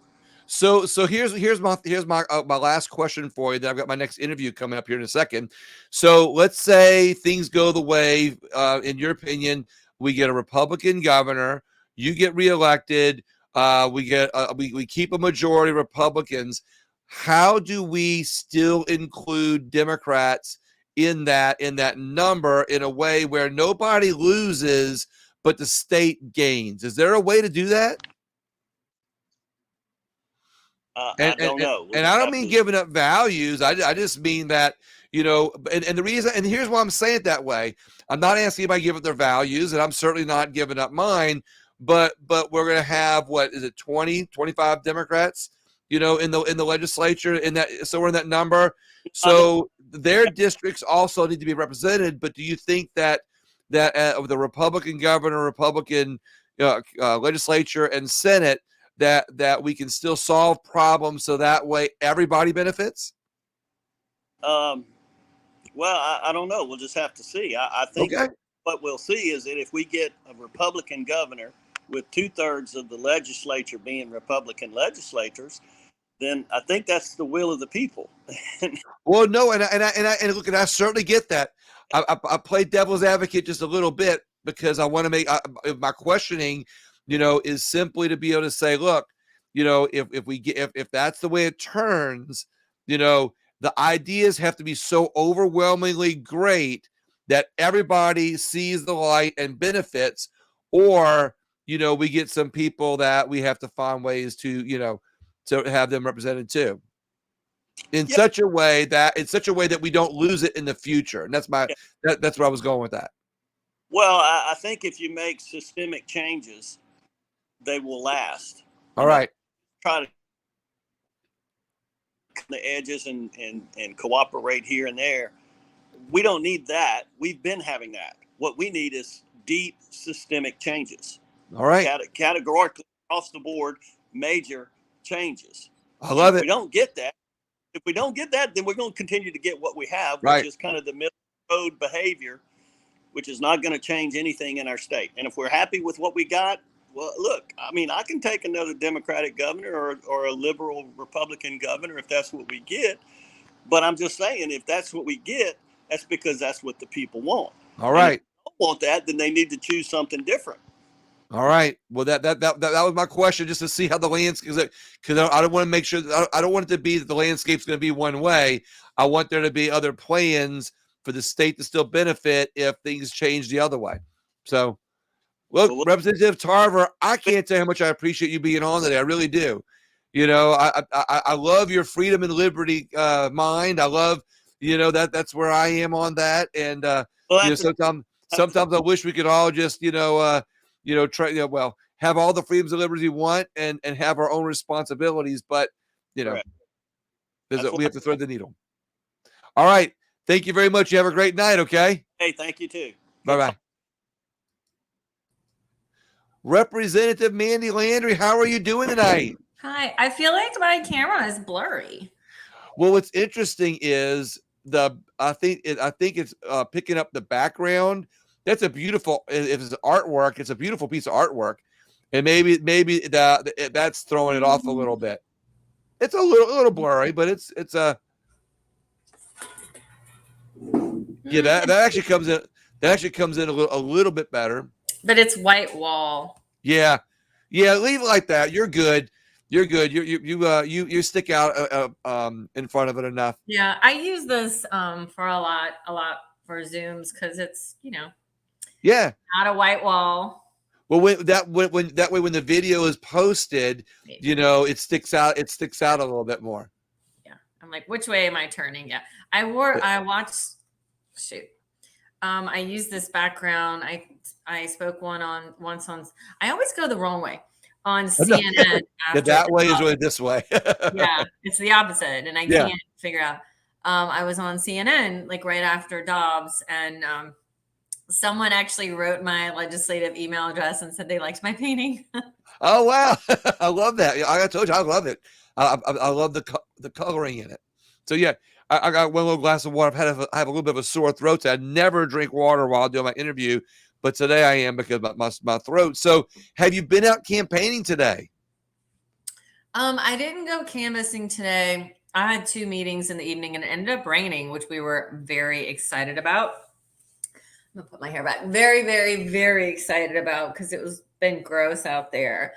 So here's my last question for you. Then I've got my next interview coming up here in a second. So let's say things go the way, in your opinion, we get a Republican governor, you get reelected, we keep a majority of Republicans. How do we still include Democrats in that number in a way where nobody loses but the state gains. Is there a way to do that? I don't know. And I don't mean giving up values. I just mean that, you know, and the reason, and here's why I'm saying it that way. I'm not asking anybody to give up their values, and I'm certainly not giving up mine, but we're going to have, what is it, 20, 25 Democrats, you know, in the legislature, in that, so we're in that number. So their districts also need to be represented. But do you think that the Republican governor, Republican legislature and Senate, that we can still solve problems so that way everybody benefits? Well, I don't know. We'll just have to see. I think what we'll see is that if we get a Republican governor with 2/3 of the legislature being Republican legislators, then I think that's the will of the people. Well, no, and look, and I certainly get that. I play devil's advocate just a little bit because I want to make my questioning, you know, is simply to be able to say, look, you know, if that's the way it turns, you know, the ideas have to be so overwhelmingly great that everybody sees the light and benefits, or, you know, we get some people that we have to find ways to, you know, to have them represented too, in such a way that we don't lose it in the future. And that's that's where I was going with that. Well, I think if you make systemic changes, they will last. All right. Try to the edges and cooperate here and there. We don't need that. We've been having that. What we need is deep systemic changes. All right. Categorically across the board, major changes. I love it. If we don't get that, then we're going to continue to get what we have, which is kind of the middle road behavior, which is not going to change anything in our state. And if we're happy with what we got, well, look, I mean, I can take another Democratic governor or a liberal Republican governor if that's what we get. But I'm just saying, if that's what we get, that's because that's what the people want. All right. And if they don't want that, then they need to choose something different. All right. Well, that was my question, just to see how the landscape, because I don't want to make sure that I don't want it to be that the landscape's going to be one way. I want there to be other plans for the state to still benefit if things change the other way. So, look, Representative Tarver, I can't tell you how much I appreciate you being on today. I really do. You know, I love your freedom and liberty mind. I love, you know, that's where I am on that. And you know, sometimes I wish we could all just, have all the freedoms and liberties we want and have our own responsibilities. But, you know, we have to thread the needle. All right. Thank you very much. You have a great night. Okay. Hey, thank you too. Bye-bye. Representative Mandi Landry, how are you doing tonight? Hi. I feel like my camera is blurry. Well, what's interesting is I think it's picking up the background. That's a beautiful. If it's artwork, it's a beautiful piece of artwork, and maybe that's throwing it off a little bit. It's a little blurry, but it's a. Yeah, that actually comes in. That actually comes in a little bit better. But it's white wall. Yeah. Leave it like that. You're good. You're good. You stick out in front of it enough. Yeah, I use this for a lot for Zooms because it's not a white wall. Well, when the video is posted, it sticks out. It sticks out a little bit more. Yeah, I'm like, which way am I turning? Yeah, I watched. Shoot. I use this background. I spoke once on. I always go the wrong way on CNN. That way is really this way. Yeah, it's the opposite, and I can't figure out. I was on CNN like right after Dobbs, and someone actually wrote my legislative email address and said they liked my painting. Oh wow, I love that. I told you I love it. I love the coloring in it. So yeah. I got one little glass of water. I have a little bit of a sore throat. So I never drink water while doing my interview, but today I am because my throat. So have you been out campaigning today? I didn't go canvassing today. I had 2 meetings in the evening and it ended up raining, which we were very excited about. I'm gonna put my hair back. Very, very, very excited about because it was been gross out there.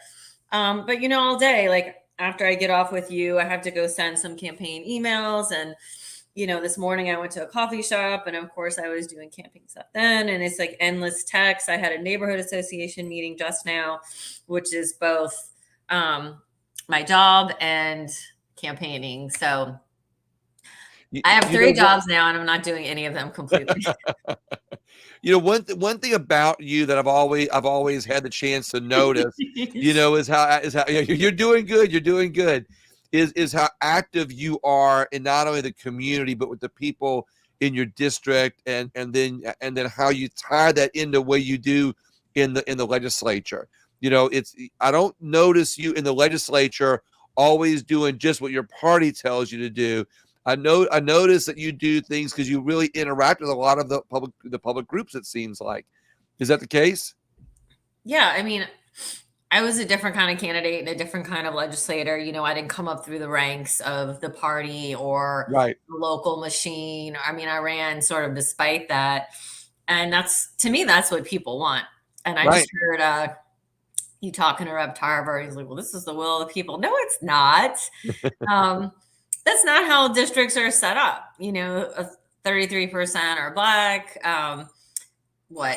But all day, like after I get off with you, I have to go send some campaign emails and this morning I went to a coffee shop, and of course I was doing camping stuff then, and it's like endless texts. I had a neighborhood association meeting just now, which is both my job and campaigning. So I have three jobs now, and I'm not doing any of them completely. One thing about you that I've always had the chance to notice, is how you're doing good. You're doing good. Is how active you are in not only the community but with the people in your district, and then how you tie that into what you do in the legislature. I don't notice you in the legislature always doing just what your party tells you to do. I notice that you do things because you really interact with a lot of the public groups, it seems like. Is that the case? Yeah, I mean, I was a different kind of candidate and a different kind of legislator. I didn't come up through the ranks of the party or Right. the local machine. I mean, I ran sort of despite that. And to me, that's what people want. And I just heard you talking to Rep. Tarver. He's like, well, this is the will of the people. No, it's not. That's not how districts are set up. 33% are Black.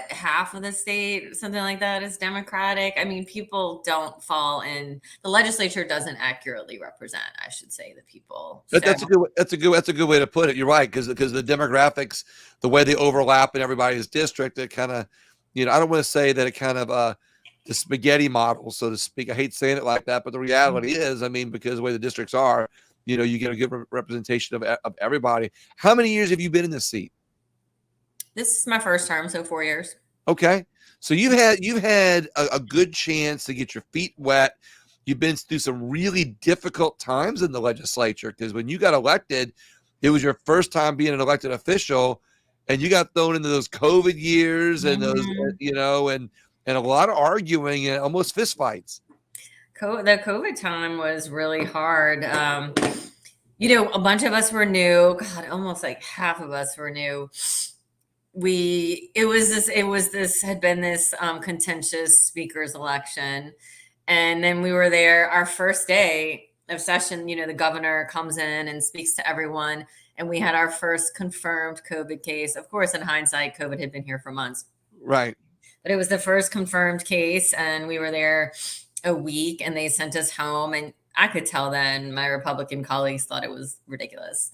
Half of the state, something like that, is Democratic. I mean, people don't fall in. The legislature doesn't accurately represent, I should say, the people. That's a good way to put it. You're right, because the demographics, the way they overlap in everybody's district, it kind of, I don't want to say that it kind of the spaghetti model, so to speak. I hate saying it like that, but the reality is, I mean, because the way the districts are, you get a good representation of everybody. How many years have you been in this seat? This is my first term, so 4 years. Okay. So you've had a good chance to get your feet wet. You've been through some really difficult times in the legislature, because when you got elected, it was your first time being an elected official, and you got thrown into those COVID years and those, and a lot of arguing and almost fistfights. The COVID time was really hard. A bunch of us were new. God, almost like half of us were new. Had been this contentious speaker's election. And then we were there our first day of session. The governor comes in and speaks to everyone. And we had our first confirmed COVID case. Of course, in hindsight, COVID had been here for months. Right. But it was the first confirmed case. And we were there a week, and they sent us home. And I could tell then my Republican colleagues thought it was ridiculous.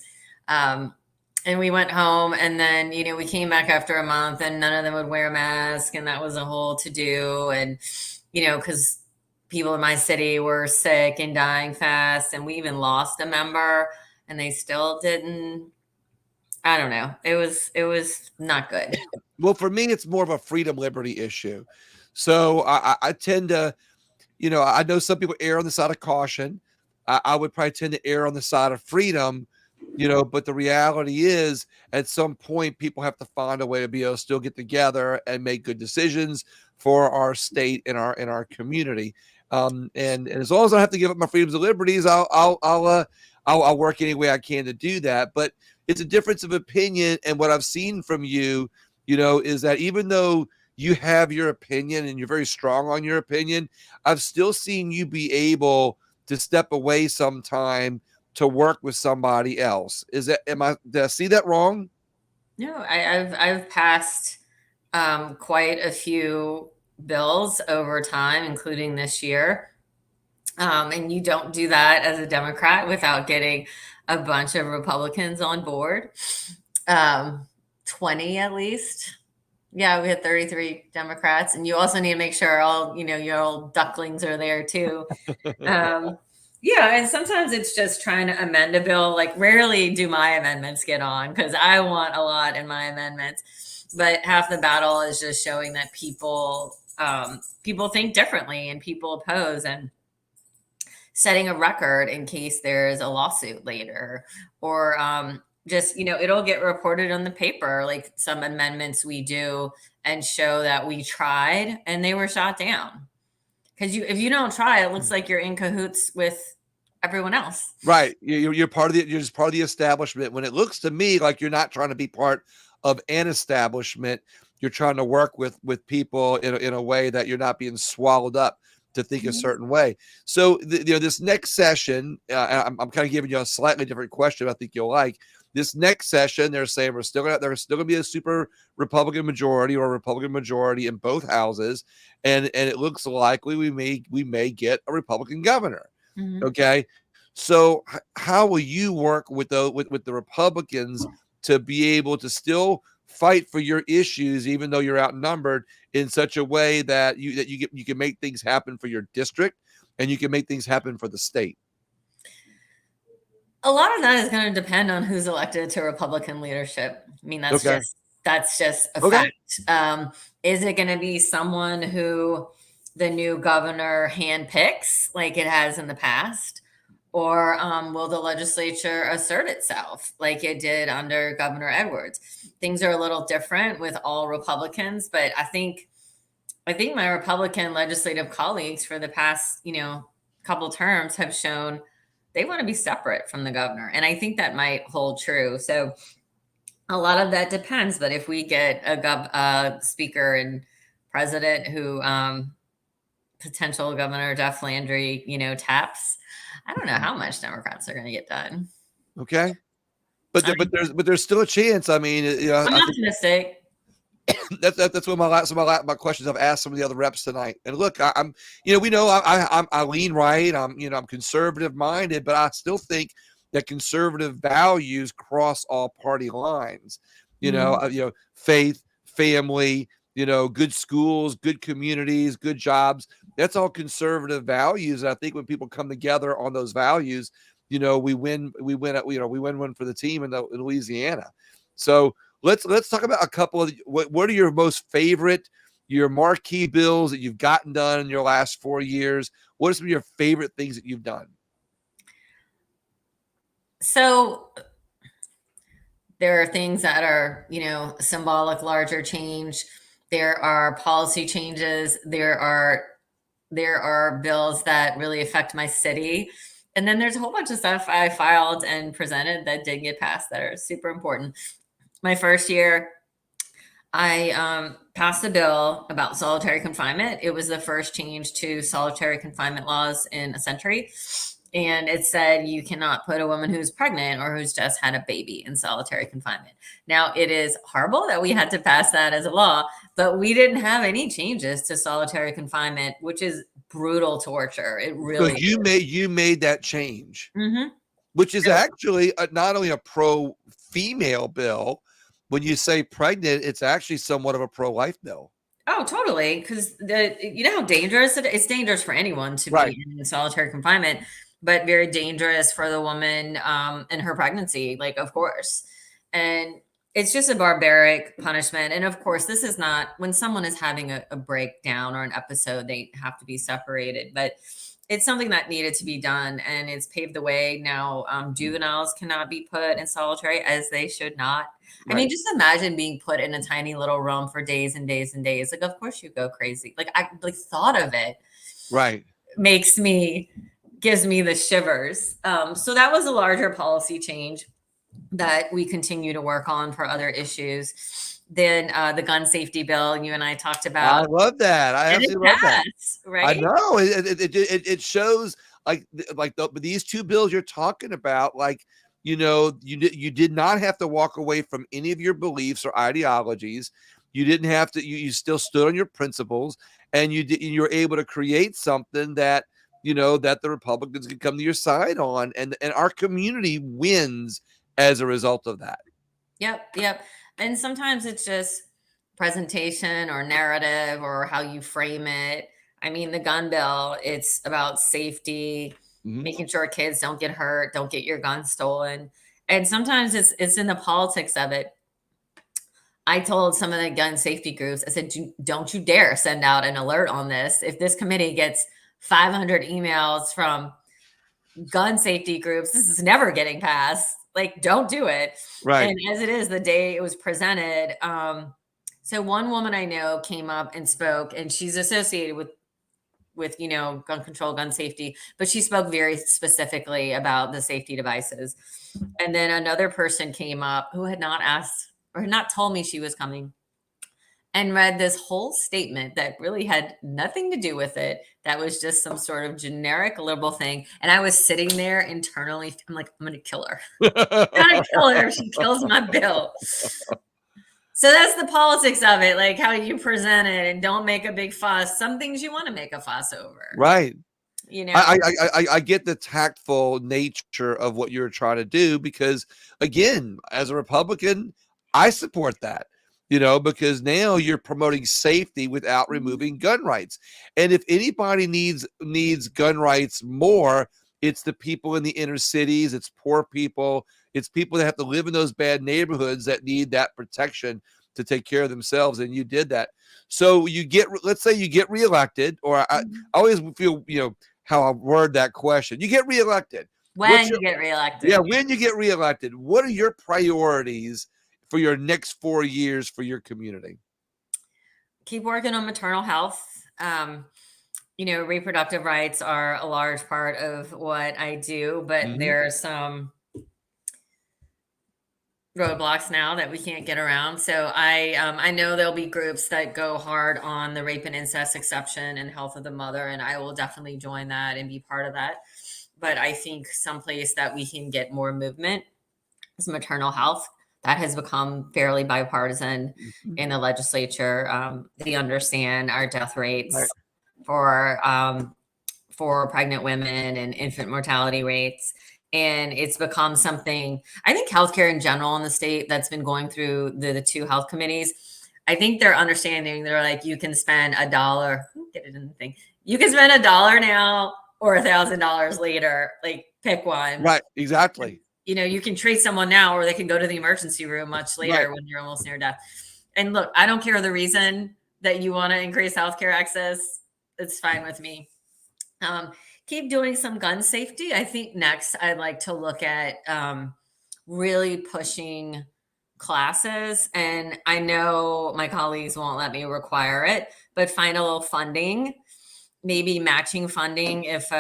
And we went home, and then, we came back after a month, and none of them would wear a mask. And that was a whole to-do. And, because people in my city were sick and dying fast, and we even lost a member, and they still didn't. I don't know. It was not good. Well, for me, it's more of a freedom liberty issue. So I tend to, I know some people err on the side of caution. I would probably tend to err on the side of freedom. But the reality is, at some point, people have to find a way to be able to still get together and make good decisions for our state and our community. And as long as I don't have to give up my freedoms and liberties, I'll work any way I can to do that. But it's a difference of opinion, and what I've seen from you, is that even though you have your opinion and you're very strong on your opinion, I've still seen you be able to step away sometime to work with somebody else. Did I see that wrong? No, I've passed quite a few bills over time, including this year. And you don't do that as a Democrat without getting a bunch of Republicans on board. 20 at least. Yeah, we had 33 Democrats, and you also need to make sure all, your old ducklings are there too. Yeah, and sometimes it's just trying to amend a bill. Like, rarely do my amendments get on, because I want a lot in my amendments. But half the battle is just showing that people think differently, and people oppose, and setting a record in case there's a lawsuit later, or just, it'll get reported on the paper, like some amendments we do, and show that we tried and they were shot down. Because if you don't try, it looks like you're in cahoots with everyone else. Right. You're just part of the establishment. When it looks to me like you're not trying to be part of an establishment, you're trying to work with people in a way that you're not being swallowed up to think a certain way. So this next session, I'm kind of giving you a slightly different question I think you'll like. this next session, they're saying there's still gonna be a super Republican majority or a Republican majority in both houses, and it looks likely we may get a Republican governor. Mhm. Okay, so how will you work with the Republicans to be able to still fight for your issues, even though you're outnumbered, in such a way that you can make things happen for your district and you can make things happen for the state? A lot of that is going to depend on who's elected to Republican leadership. I mean, that's Okay. just a Okay. fact. Is it going to be someone who the new governor handpicks like it has in the past? Or will the legislature assert itself like it did under Governor Edwards? Things are a little different with all Republicans, but I think my Republican legislative colleagues for the past, couple terms have shown they want to be separate from the governor. And I think that might hold true. So a lot of that depends. But if we get a speaker and president who potential Governor Jeff Landry, taps, I don't know how much Democrats are going to get done. Okay. But there's still a chance. I mean, I'm optimistic. That's one of my questions I've asked some of the other reps tonight. And look, I'm we know I lean right. I'm conservative minded, but I still think that conservative values cross all party lines. Faith, family, good schools, good communities, good jobs. That's all conservative values. And I think when people come together on those values, we win one for the team in Louisiana. So let's talk about a couple of what are your most favorite, your marquee bills that you've gotten done in your last 4 years. What are some of your favorite things that you've done? So there are things that are, symbolic, larger change. There are policy changes. There are bills that really affect my city. And then there's a whole bunch of stuff I filed and presented that did get passed that are super important. My first year, I passed a bill about solitary confinement. It was the first change to solitary confinement laws in a century. And it said you cannot put a woman who's pregnant or who's just had a baby in solitary confinement. Now, it is horrible that we had to pass that as a law, but we didn't have any changes to solitary confinement, which is brutal torture. It really So you made that change, which is So- actually not only a pro-female bill. When you say pregnant, it's actually somewhat of a pro-life bill. Oh, totally. Because you know how dangerous it's dangerous for anyone to Right. be in solitary confinement, but very dangerous for the woman in her pregnancy, like, of course. And it's just a barbaric punishment. And of course, this is not when someone is having a breakdown or an episode, they have to be separated. But it's something that needed to be done, and it's paved the way. Now, juveniles cannot be put in solitary, as they should not. I mean, just imagine being put in a tiny little room for days and days and days. Like, of course you go crazy. Like, I thought of it. Right. Gives me the shivers. So that was a larger policy change that we continue to work on for other issues. Then the gun safety bill you and I talked about. I love that. I absolutely love that. Right? I know it shows these two bills you're talking about, like, you did not have to walk away from any of your beliefs or ideologies. You didn't have to. You still stood on your principles, and you're able to create something that that the Republicans can come to your side on, and our community wins as a result of that. Yep. And sometimes it's just presentation or narrative or how you frame it. I mean, the gun bill, it's about safety, making sure kids don't get hurt, don't get your gun stolen. And sometimes it's in the politics of it. I told some of the gun safety groups, I said, don't you dare send out an alert on this. If this committee gets 500 emails from gun safety groups, this is never getting passed. Like, don't do it. Right. And as it is, the day it was presented, so one woman I know came up and spoke, and she's associated with gun control, gun safety, but she spoke very specifically about the safety devices. And then another person came up who had not asked or had not told me she was coming. and read this whole statement that really had nothing to do with it. That was just some sort of generic liberal thing. And I was sitting there internally. I'm like, I'm going to kill her. I'm going to kill her if she kills my bill. So that's the politics of it, like how you present it, and don't make a big fuss. Some things you want to make a fuss over. Right. You know, I get the tactful nature of what you're trying to do, because again, as a Republican, I support that, because now you're promoting safety without removing gun rights. And if anybody needs gun rights more, it's the people in the inner cities, it's poor people, it's people that have to live in those bad neighborhoods that need that protection to take care of themselves. And you did that. So let's say you get reelected, or I always feel, how I word that question. You get reelected. when you get reelected. Yeah, when you get reelected, what are your priorities for your next 4 years for your community? Keep working on maternal health. Reproductive rights are a large part of what I do, but there are some roadblocks now that we can't get around. So I know there'll be groups that go hard on the rape and incest exception and health of the mother, and I will definitely join that and be part of that. But I think someplace that we can get more movement is maternal health. That has become fairly bipartisan in the legislature. They understand our death rates for pregnant women and infant mortality rates. And it's become something, I think healthcare in general in the state that's been going through the two health committees, I think they're understanding. They're like, you can spend $1, get it in the thing. You can spend $1 now or $1,000 later, like pick one. Right, exactly. You can treat someone now, or they can go to the emergency room much later when you're almost near death. And look, I don't care the reason that you want to increase healthcare access. It's fine with me. Keep doing some gun safety. I think next I'd like to look at really pushing classes. And I know my colleagues won't let me require it, but find a little funding, maybe matching funding if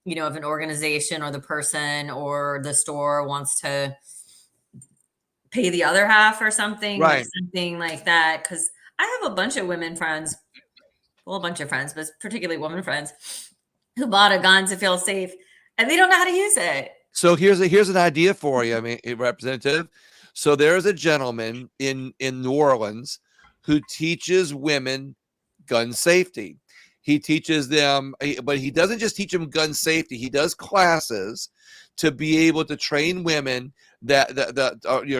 if an organization or the person or the store wants to pay the other half or something, Right. something like that. Because I have a bunch of women friends, well, a bunch of friends, but particularly women friends, who bought a gun to feel safe, and they don't know how to use it. So here's an idea for you, Representative. So there's a gentleman in New Orleans who teaches women gun safety. He teaches them, but he doesn't just teach them gun safety. He does classes to be able to train women that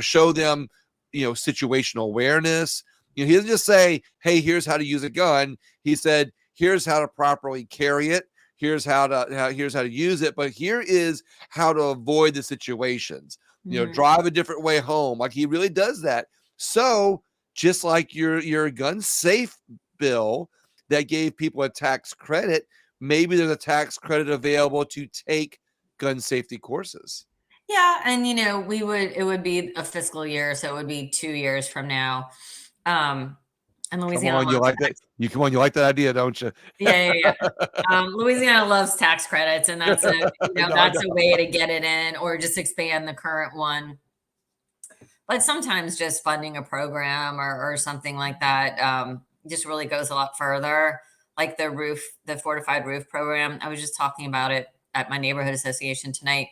show them, situational awareness. He doesn't just say, "Hey, here's how to use a gun." He said, "Here's how to properly carry it. Here's how to use it. But here is how to avoid the situations. Drive a different way home." Like, he really does that. So just like your gun safe bill that gave people a tax credit, maybe there's a tax credit available to take gun safety courses. Yeah, and it would be a fiscal year, so it would be 2 years from now. And Louisiana, you like that? You like that idea, don't you? Yeah. Louisiana loves tax credits, and that's that's a way to get it in, or just expand the current one. But sometimes just funding a program or something like that just really goes a lot further. Like the fortified roof program. I was just talking about it at my neighborhood association tonight.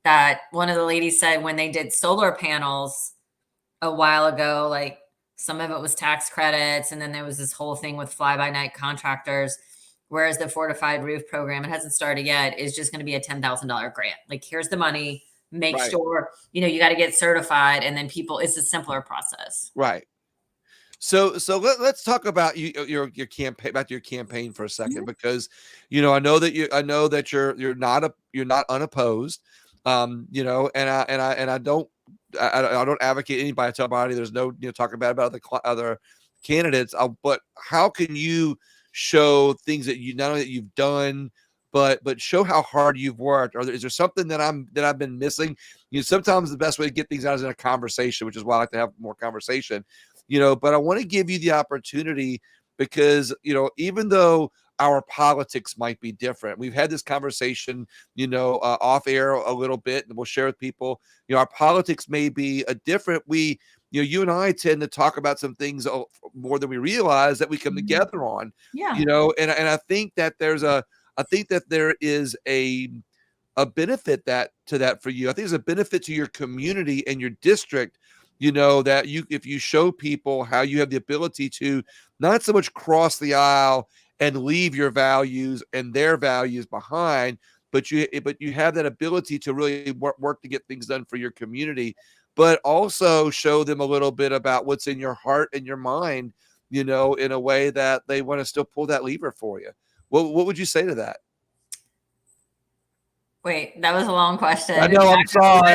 That one of the ladies said when they did solar panels a while ago, like some of it was tax credits, and then there was this whole thing with fly-by-night contractors. Whereas the fortified roof program, it hasn't started yet, is just going to be a $10,000 grant. Like, here's the money. Make sure you got to get certified, and then it's a simpler process. Right. So let's talk about your campaign for a second, because I know that you're not unopposed. I don't advocate anybody, tell anybody there's no talking about other candidates. But how can you show things that not only that you've done, but show how hard you've worked? Or is there something that I've been missing? Sometimes the best way to get things out is in a conversation, which is why I like to have more conversation. But I want to give you the opportunity, because even though our politics might be different, we've had this conversation off air a little bit, and we'll share with people our politics may be different. We you and I tend to talk about some things more than we realize that we come together on. Yeah. And I think that there is a benefit to that for you. I think there's a benefit to your community and your district, that if you show people how you have the ability to not so much cross the aisle and leave your values and their values behind, but you have that ability to really work to get things done for your community, but also show them a little bit about what's in your heart and your mind, in a way that they want to still pull that lever for you. What would you say to that? Wait, that was a long question. I know, I'm sorry.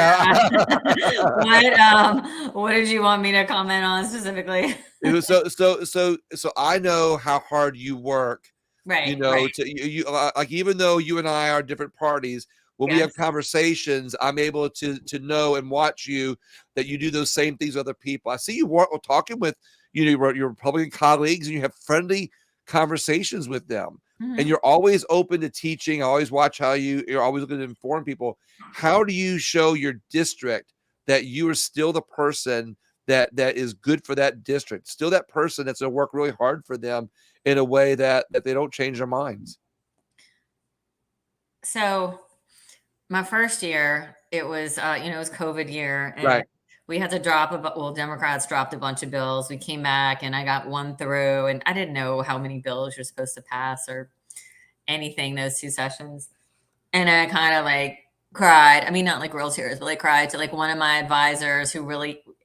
What did you want me to comment on specifically? It was so I know how hard you work, Right. to like, even though you and I are different parties, when we have conversations, I'm able to know and watch you, that you do those same things with other people. I see you talking with your Republican colleagues, and you have friendly conversations with them. And you're always open to teaching. I always watch how you're always looking to inform people. How do you show your district that you are still the person that is good for that district, still that person that's going to work really hard for them in a way that they don't change their minds? So my first year, it was, it was COVID year. And Right. we had to Democrats dropped a bunch of bills. We came back and I got one through, and I didn't know how many bills you're supposed to pass or anything those 2 sessions. And I kind of like cried. I mean, not like real tears, but like cried to like one of my advisors who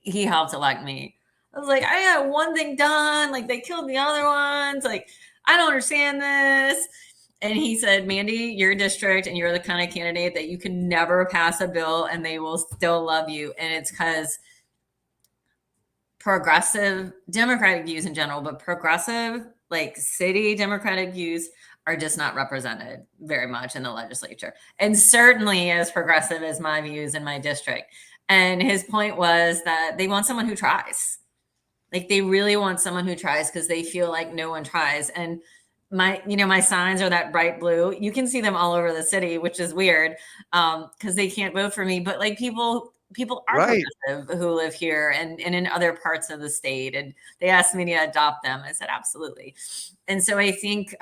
he helped elect me. I was like, I got one thing done. Like, they killed the other ones. Like, I don't understand this. And he said, Mandi, your district, and you're the kind of candidate that you can never pass a bill and they will still love you. And it's because progressive Democratic views in general, but progressive, like city Democratic views, are just not represented very much in the legislature. And certainly as progressive as my views in my district. And his point was that they want someone who tries. Like, they really want someone who tries because they feel like no one tries. And my signs are that bright blue. You can see them all over the city, which is weird because they can't vote for me. But like, people are progressive who live here and in other parts of the state. And they asked me to adopt them. I said, absolutely. And so I think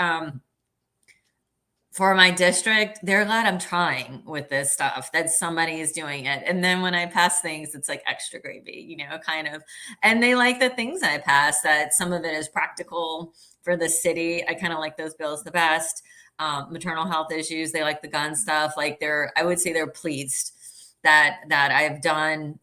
for my district, they're glad I'm trying with this stuff, that somebody is doing it. And then when I pass things, it's like extra gravy, kind of. And they like the things I pass, that some of it is practical for the city. I kind of like those bills the best. Maternal health issues, they like the gun stuff. Like, I would say they're pleased that I've done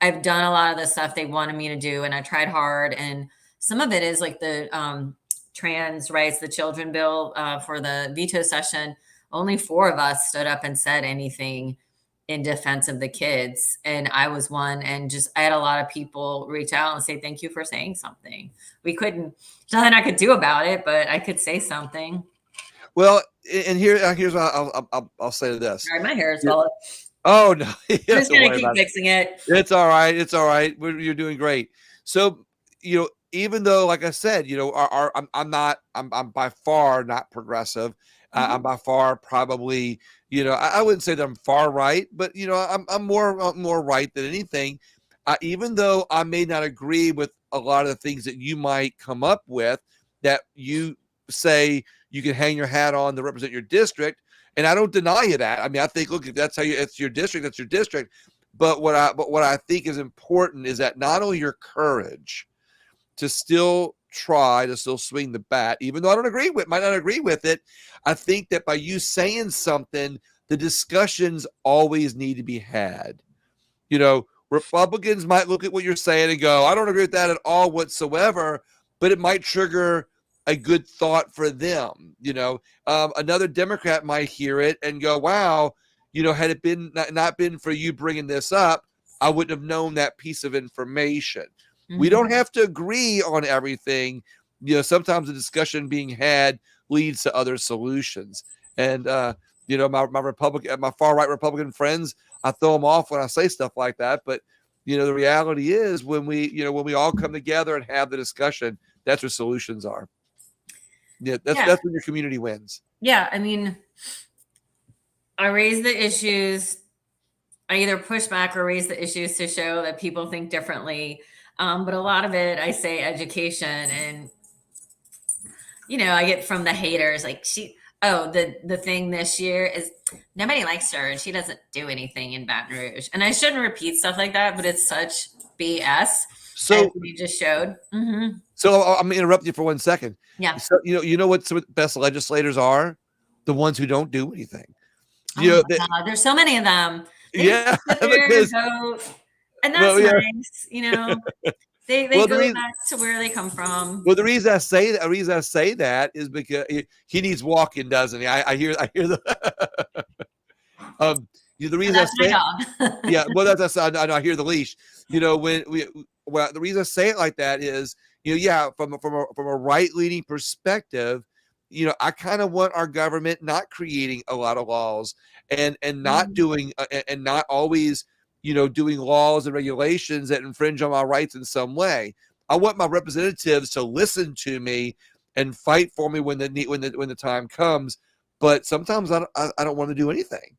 a lot of the stuff they wanted me to do, and I tried hard. And some of it is like the trans rights, the children bill for the veto session. Only 4 of us stood up and said anything in defense of the kids. And I was one. And I had a lot of people reach out and say, thank you for saying something. There's nothing I could do about it, but I could say something. Well, and here's what I'll say to this. Sorry, my hair is all up. Oh, no. I'm just going to keep fixing it. It's all right. It's all right. You're doing great. So, even though, like I said, I'm by far not progressive. I'm by far probably, I wouldn't say that I'm far right, but I'm more right than anything. Even though I may not agree with a lot of the things that you might come up with, that you say you can hang your hat on to represent your district, and I don't deny you that. I mean, I think, look, if it's your district, that's your district. But what I think is important is that not only your courage to still swing the bat, even though I might not agree with it. I think that by you saying something, the discussions always need to be had. Republicans might look at what you're saying and go, I don't agree with that at all whatsoever, but it might trigger a good thought for them. Another Democrat might hear it and go, wow, had it been not been for you bringing this up, I wouldn't have known that piece of information. We don't have to agree on everything. Sometimes the discussion being had leads to other solutions. And, my far right Republican friends, I throw them off when I say stuff like that. But, the reality is when we all come together and have the discussion, that's where solutions are. That's when your community wins. Yeah. I mean, I raised the issues I either push back or raise the issues to show that people think differently. But a lot of it, I say education, and I get from the haters like the thing this year is nobody likes her and she doesn't do anything in Baton Rouge. And I shouldn't repeat stuff like that, but it's such BS. So as we just showed. Mm-hmm. So I'm gonna interrupt you for 1 second. Yeah. So you know what some of the best legislators are? The ones who don't do anything. Oh my God, there's so many of them. They Yeah, sit there because and vote, and that's nice. They Well, go back to where they come from. Well, the reason I say that is because he needs walking, doesn't he? I hear the the reason That's I say my dog. yeah, well that's I hear the leash. The reason I say it like that is from a right leaning perspective, I kind of want our government not creating a lot of laws and not doing and not always doing laws and regulations that infringe on my rights in some way. I want my representatives to listen to me and fight for me when the time comes. But sometimes I don't want to do anything.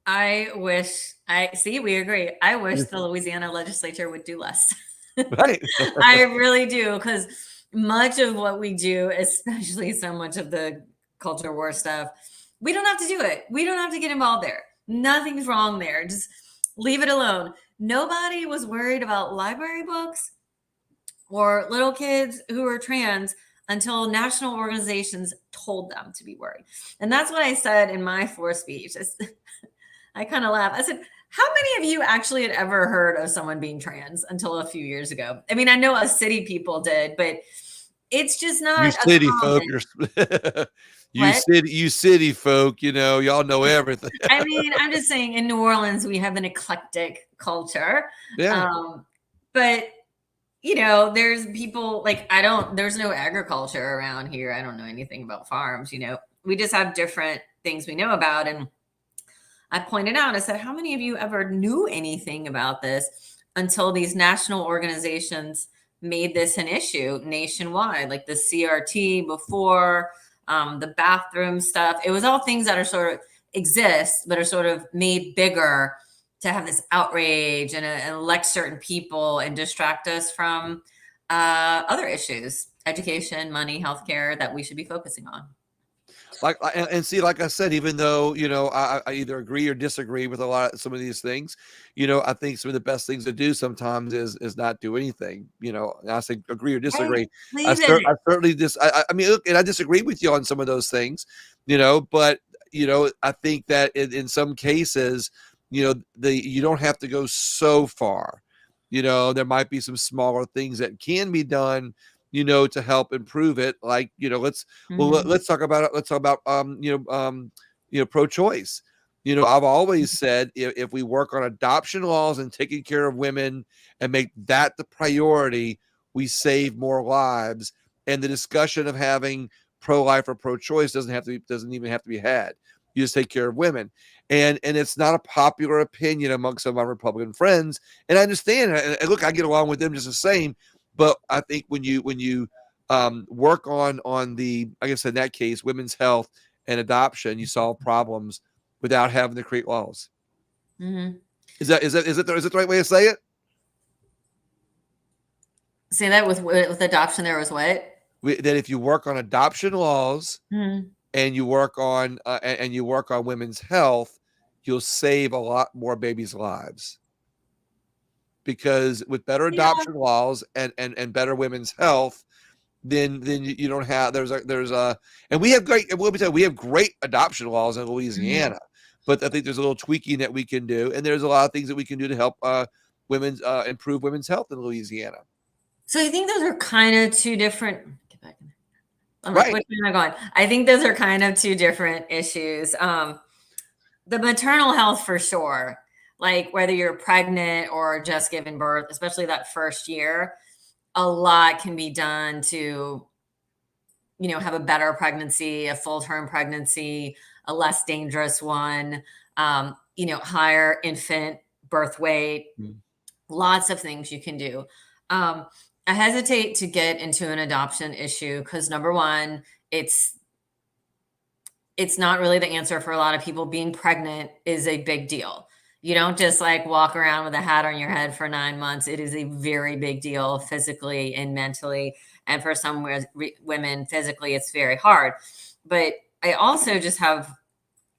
I wish we agree. I wish the Louisiana legislature would do less. Right. I really do, because much of what we do, especially so much of the culture war stuff, we don't have to do it. We don't have to get involved there. Nothing's wrong there. Just leave it alone. Nobody was worried about library books or little kids who are trans until national organizations told them to be worried. And that's what I said in my floor speech. I kind of laugh. I said, how many of you actually had ever heard of someone being trans until a few years ago? I mean, I know us city people did, but it's just not. You city folk, you city folk, y'all know everything. I mean, I'm just saying, in New Orleans, we have an eclectic culture. Yeah. But there's people like, there's no agriculture around here. I don't know anything about farms. We just have different things we know about. And I pointed out, I said, how many of you ever knew anything about this until these national organizations made this an issue nationwide, like the CRT before, the bathroom stuff? It was all things that are sort of exist, but are sort of made bigger to have this outrage and elect certain people and distract us from other issues, education, money, healthcare, that we should be focusing on. Like I said, even though I either agree or disagree with some of these things, I think some of the best things to do sometimes is not do anything. I say agree or disagree. I certainly I mean, look, and I disagree with you on some of those things, but I think that in some cases, you don't have to go so far. There might be some smaller things that can be done, to help improve it. Like, let's talk about it. Let's talk about, pro-choice. I've always said if we work on adoption laws and taking care of women and make that the priority, we save more lives. And the discussion of having pro-life or pro-choice doesn't even have to be had. You just take care of women. And it's not a popular opinion among some of my Republican friends. And I understand. And look, I get along with them just the same. But I think when you work on the, I guess in that case, women's health and adoption, you solve problems without having to create laws. Mm-hmm. Is it the right way to say it? Say that with adoption, there was what? That if you work on adoption laws Mm-hmm. and you work on women's health, you'll save a lot more babies' lives. Because with better adoption laws and better women's health, then you don't have and we have great adoption laws in Louisiana, but I think there's a little tweaking that we can do, and there's a lot of things that we can do to help improve women's health in Louisiana. So I think those are kind of two different. Get back in there. Right. Which way am I going? I think those are kind of two different issues. The maternal health, for sure. Like whether you're pregnant or just giving birth, especially that first year, a lot can be done to, have a better pregnancy, a full-term pregnancy, a less dangerous one, higher infant birth weight, lots of things you can do. I hesitate to get into an adoption issue because number one, it's not really the answer for a lot of people. Being pregnant is a big deal. You don't just like walk around with a hat on your head for 9 months. It is a very big deal physically and mentally. And for some women, physically, it's very hard. But I also just have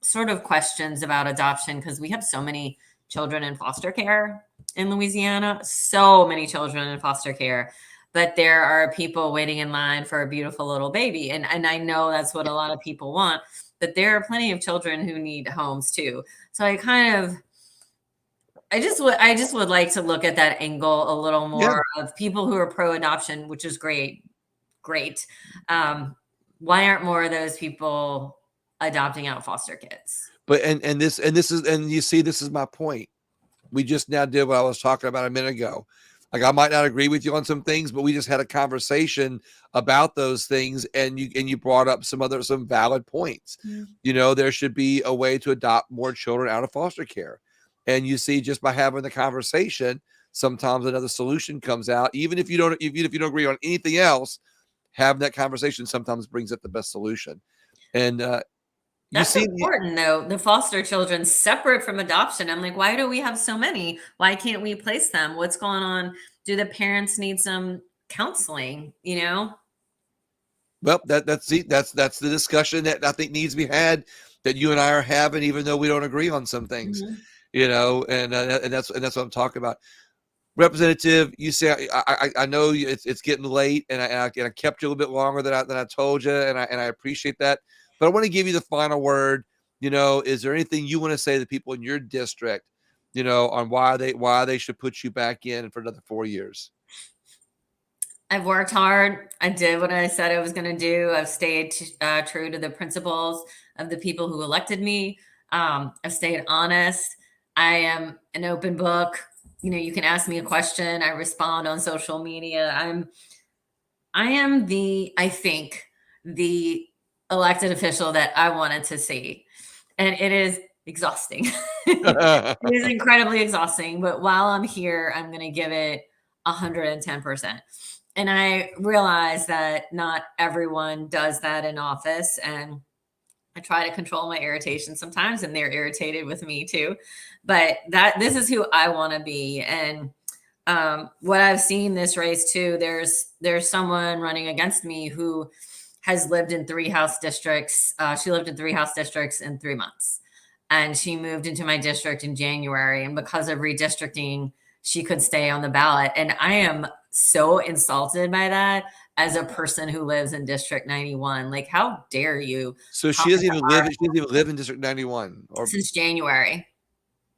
sort of questions about adoption because we have so many children in foster care in Louisiana, so many children in foster care. But there are people waiting in line for a beautiful little baby. And I know that's what a lot of people want, but there are plenty of children who need homes too. So I just would like to look at that angle a little more of people who are pro adoption, which is great. Why aren't more of those people adopting out foster kids? But this is you see, this is my point. We just now did what I was talking about a minute ago. Like, I might not agree with you on some things, but we just had a conversation about those things, and you brought up some valid points. You know, there should be a way to adopt more children out of foster care. And you see, just by having the conversation, sometimes another solution comes out. Even if you don't agree on anything else, having that conversation sometimes brings up the best solution. And that's important, though. The foster children separate from adoption. I'm like, why do we have so many? Why can't we place them? What's going on? Do the parents need some counseling? You know? Well, that's the discussion that I think needs to be had, that you and I are having, even though we don't agree on some things. You know, and that's what I'm talking about. Representative, you say I know it's getting late, and I kept you a little bit longer than I told you, and I appreciate that. But I want to give you the final word. You know, is there anything you want to say to the people in your district, you know, on why they should put you back in for another 4 years? I've worked hard. I did what I said I was going to do. I've stayed true to the principles of the people who elected me. I've stayed honest. I am an open book. You know, you can ask me a question. I respond on social media. I am I think the elected official that I wanted to see. And it is exhausting. It is incredibly exhausting. But while I'm here, I'm going to give it 110%. And I realize that not everyone does that in office. And I try to control my irritation sometimes, and they're irritated with me too. But this is who I want to be. And what I've seen this race too, there's someone running against me who has lived in 3 House districts. She lived in 3 House districts in 3 months, and she moved into my district in January. And because of redistricting, she could stay on the ballot. And I am so insulted by that as a person who lives in District 91. Like, how dare you? So she doesn't even live in District 91 since January.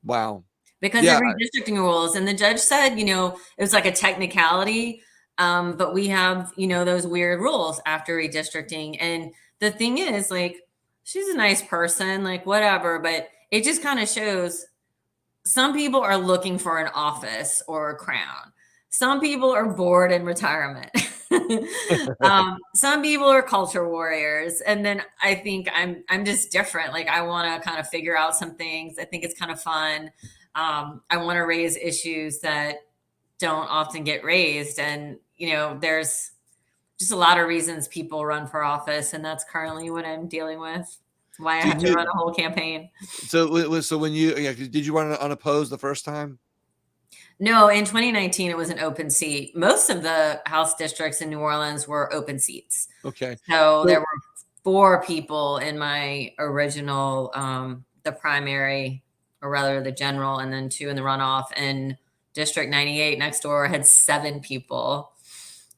Wow. Because of redistricting rules. And the judge said, you know, it was like a technicality. But we have, you know, those weird rules after redistricting. And the thing is, like, she's a nice person, like, whatever. But it just kind of shows some people are looking for an office or a crown. Some people are bored in retirement. Some people are culture warriors. And then I think I'm just different. Like, I want to kind of figure out some things. I think it's kind of fun. I want to raise issues that don't often get raised. And, you know, there's just a lot of reasons people run for office. And that's currently what I'm dealing with. Why I had to run a whole campaign. So when did you run unopposed the first time? No, in 2019, it was an open seat. Most of the House districts in New Orleans were open seats. Okay. So there were 4 people in my original, the primary, or rather the general, and then 2 in the runoff. And District 98 next door had 7 people,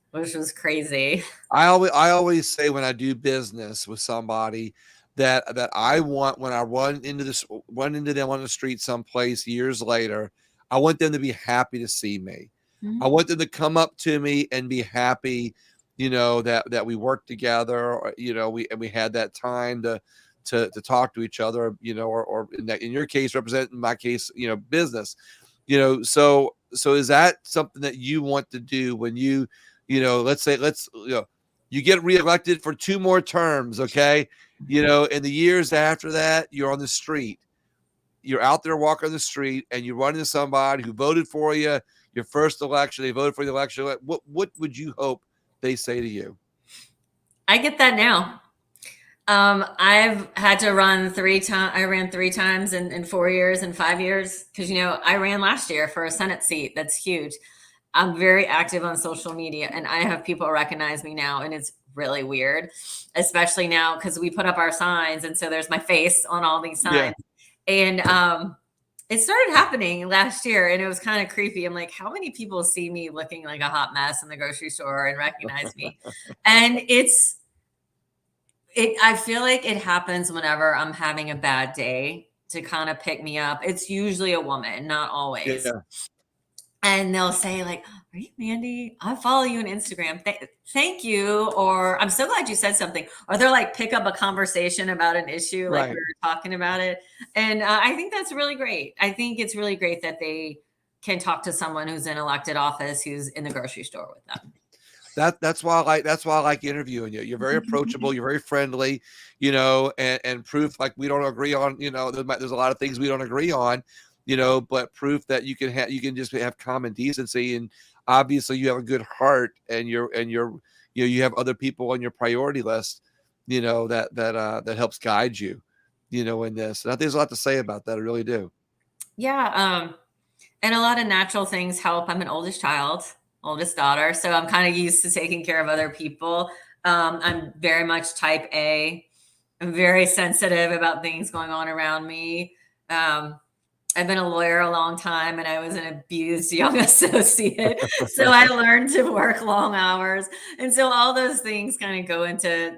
which was crazy. I always say when I do business with somebody that I want, when I run into them on the street someplace years later, I want them to be happy to see me. I want them to come up to me and be happy, you know, that we worked together, or, you know, we had that time to talk to each other, you know, or in your case, represent, in my case, you know, business, you know. So is that something that you want to do when you know, you get reelected for 2 more terms, okay? You know, in the years after that, you're on the street. You're out there walking the street, and you run into somebody who voted for you your first election. They voted for the election. What would you hope they say to you? I get that now. I've had to run 3 times. I ran 3 times in 4 years and 5 years. Cause I ran last year for a Senate seat. That's huge. I'm very active on social media and I have people recognize me now and it's really weird, especially now because we put up our signs. And so there's my face on all these signs. And it started happening last year and it was kind of creepy. I'm like, how many people see me looking like a hot mess in the grocery store and recognize me? And I feel like it happens whenever I'm having a bad day to kind of pick me up. It's usually a woman, not always. Yeah. And they'll say like, are you Mandi? I follow you on Instagram. Thank you. Or I'm so glad you said something. Or they're like, pick up a conversation about an issue. Like we were talking about it. And I think that's really great. I think it's really great that they can talk to someone who's in elected office, who's in the grocery store with them. That's why I like interviewing you. You're very approachable. You're very friendly, and proof like we don't agree on, there's a lot of things we don't agree on, but proof that you can just have common decency. And obviously you have a good heart and you have other people on your priority list, that helps guide you, in this. And I think there's a lot to say about that. I really do. Yeah. And a lot of natural things help. I'm an oldest daughter. So I'm kind of used to taking care of other people. I'm very much type A. I'm very sensitive about things going on around me. I've been a lawyer a long time and I was an abused young associate. So I learned to work long hours. And so all those things kind of go into,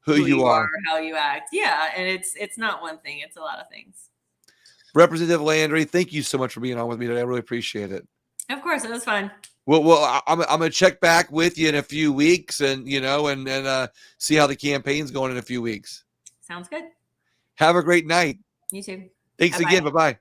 who you are, how you act. Yeah. And it's not one thing. It's a lot of things. Representative Landry, thank you so much for being on with me today. I really appreciate it. Of course, it was fun. Well, I'm gonna check back with you in a few weeks, and and see how the campaign's going in a few weeks. Sounds good. Have a great night. You too. Thanks again. Bye-bye.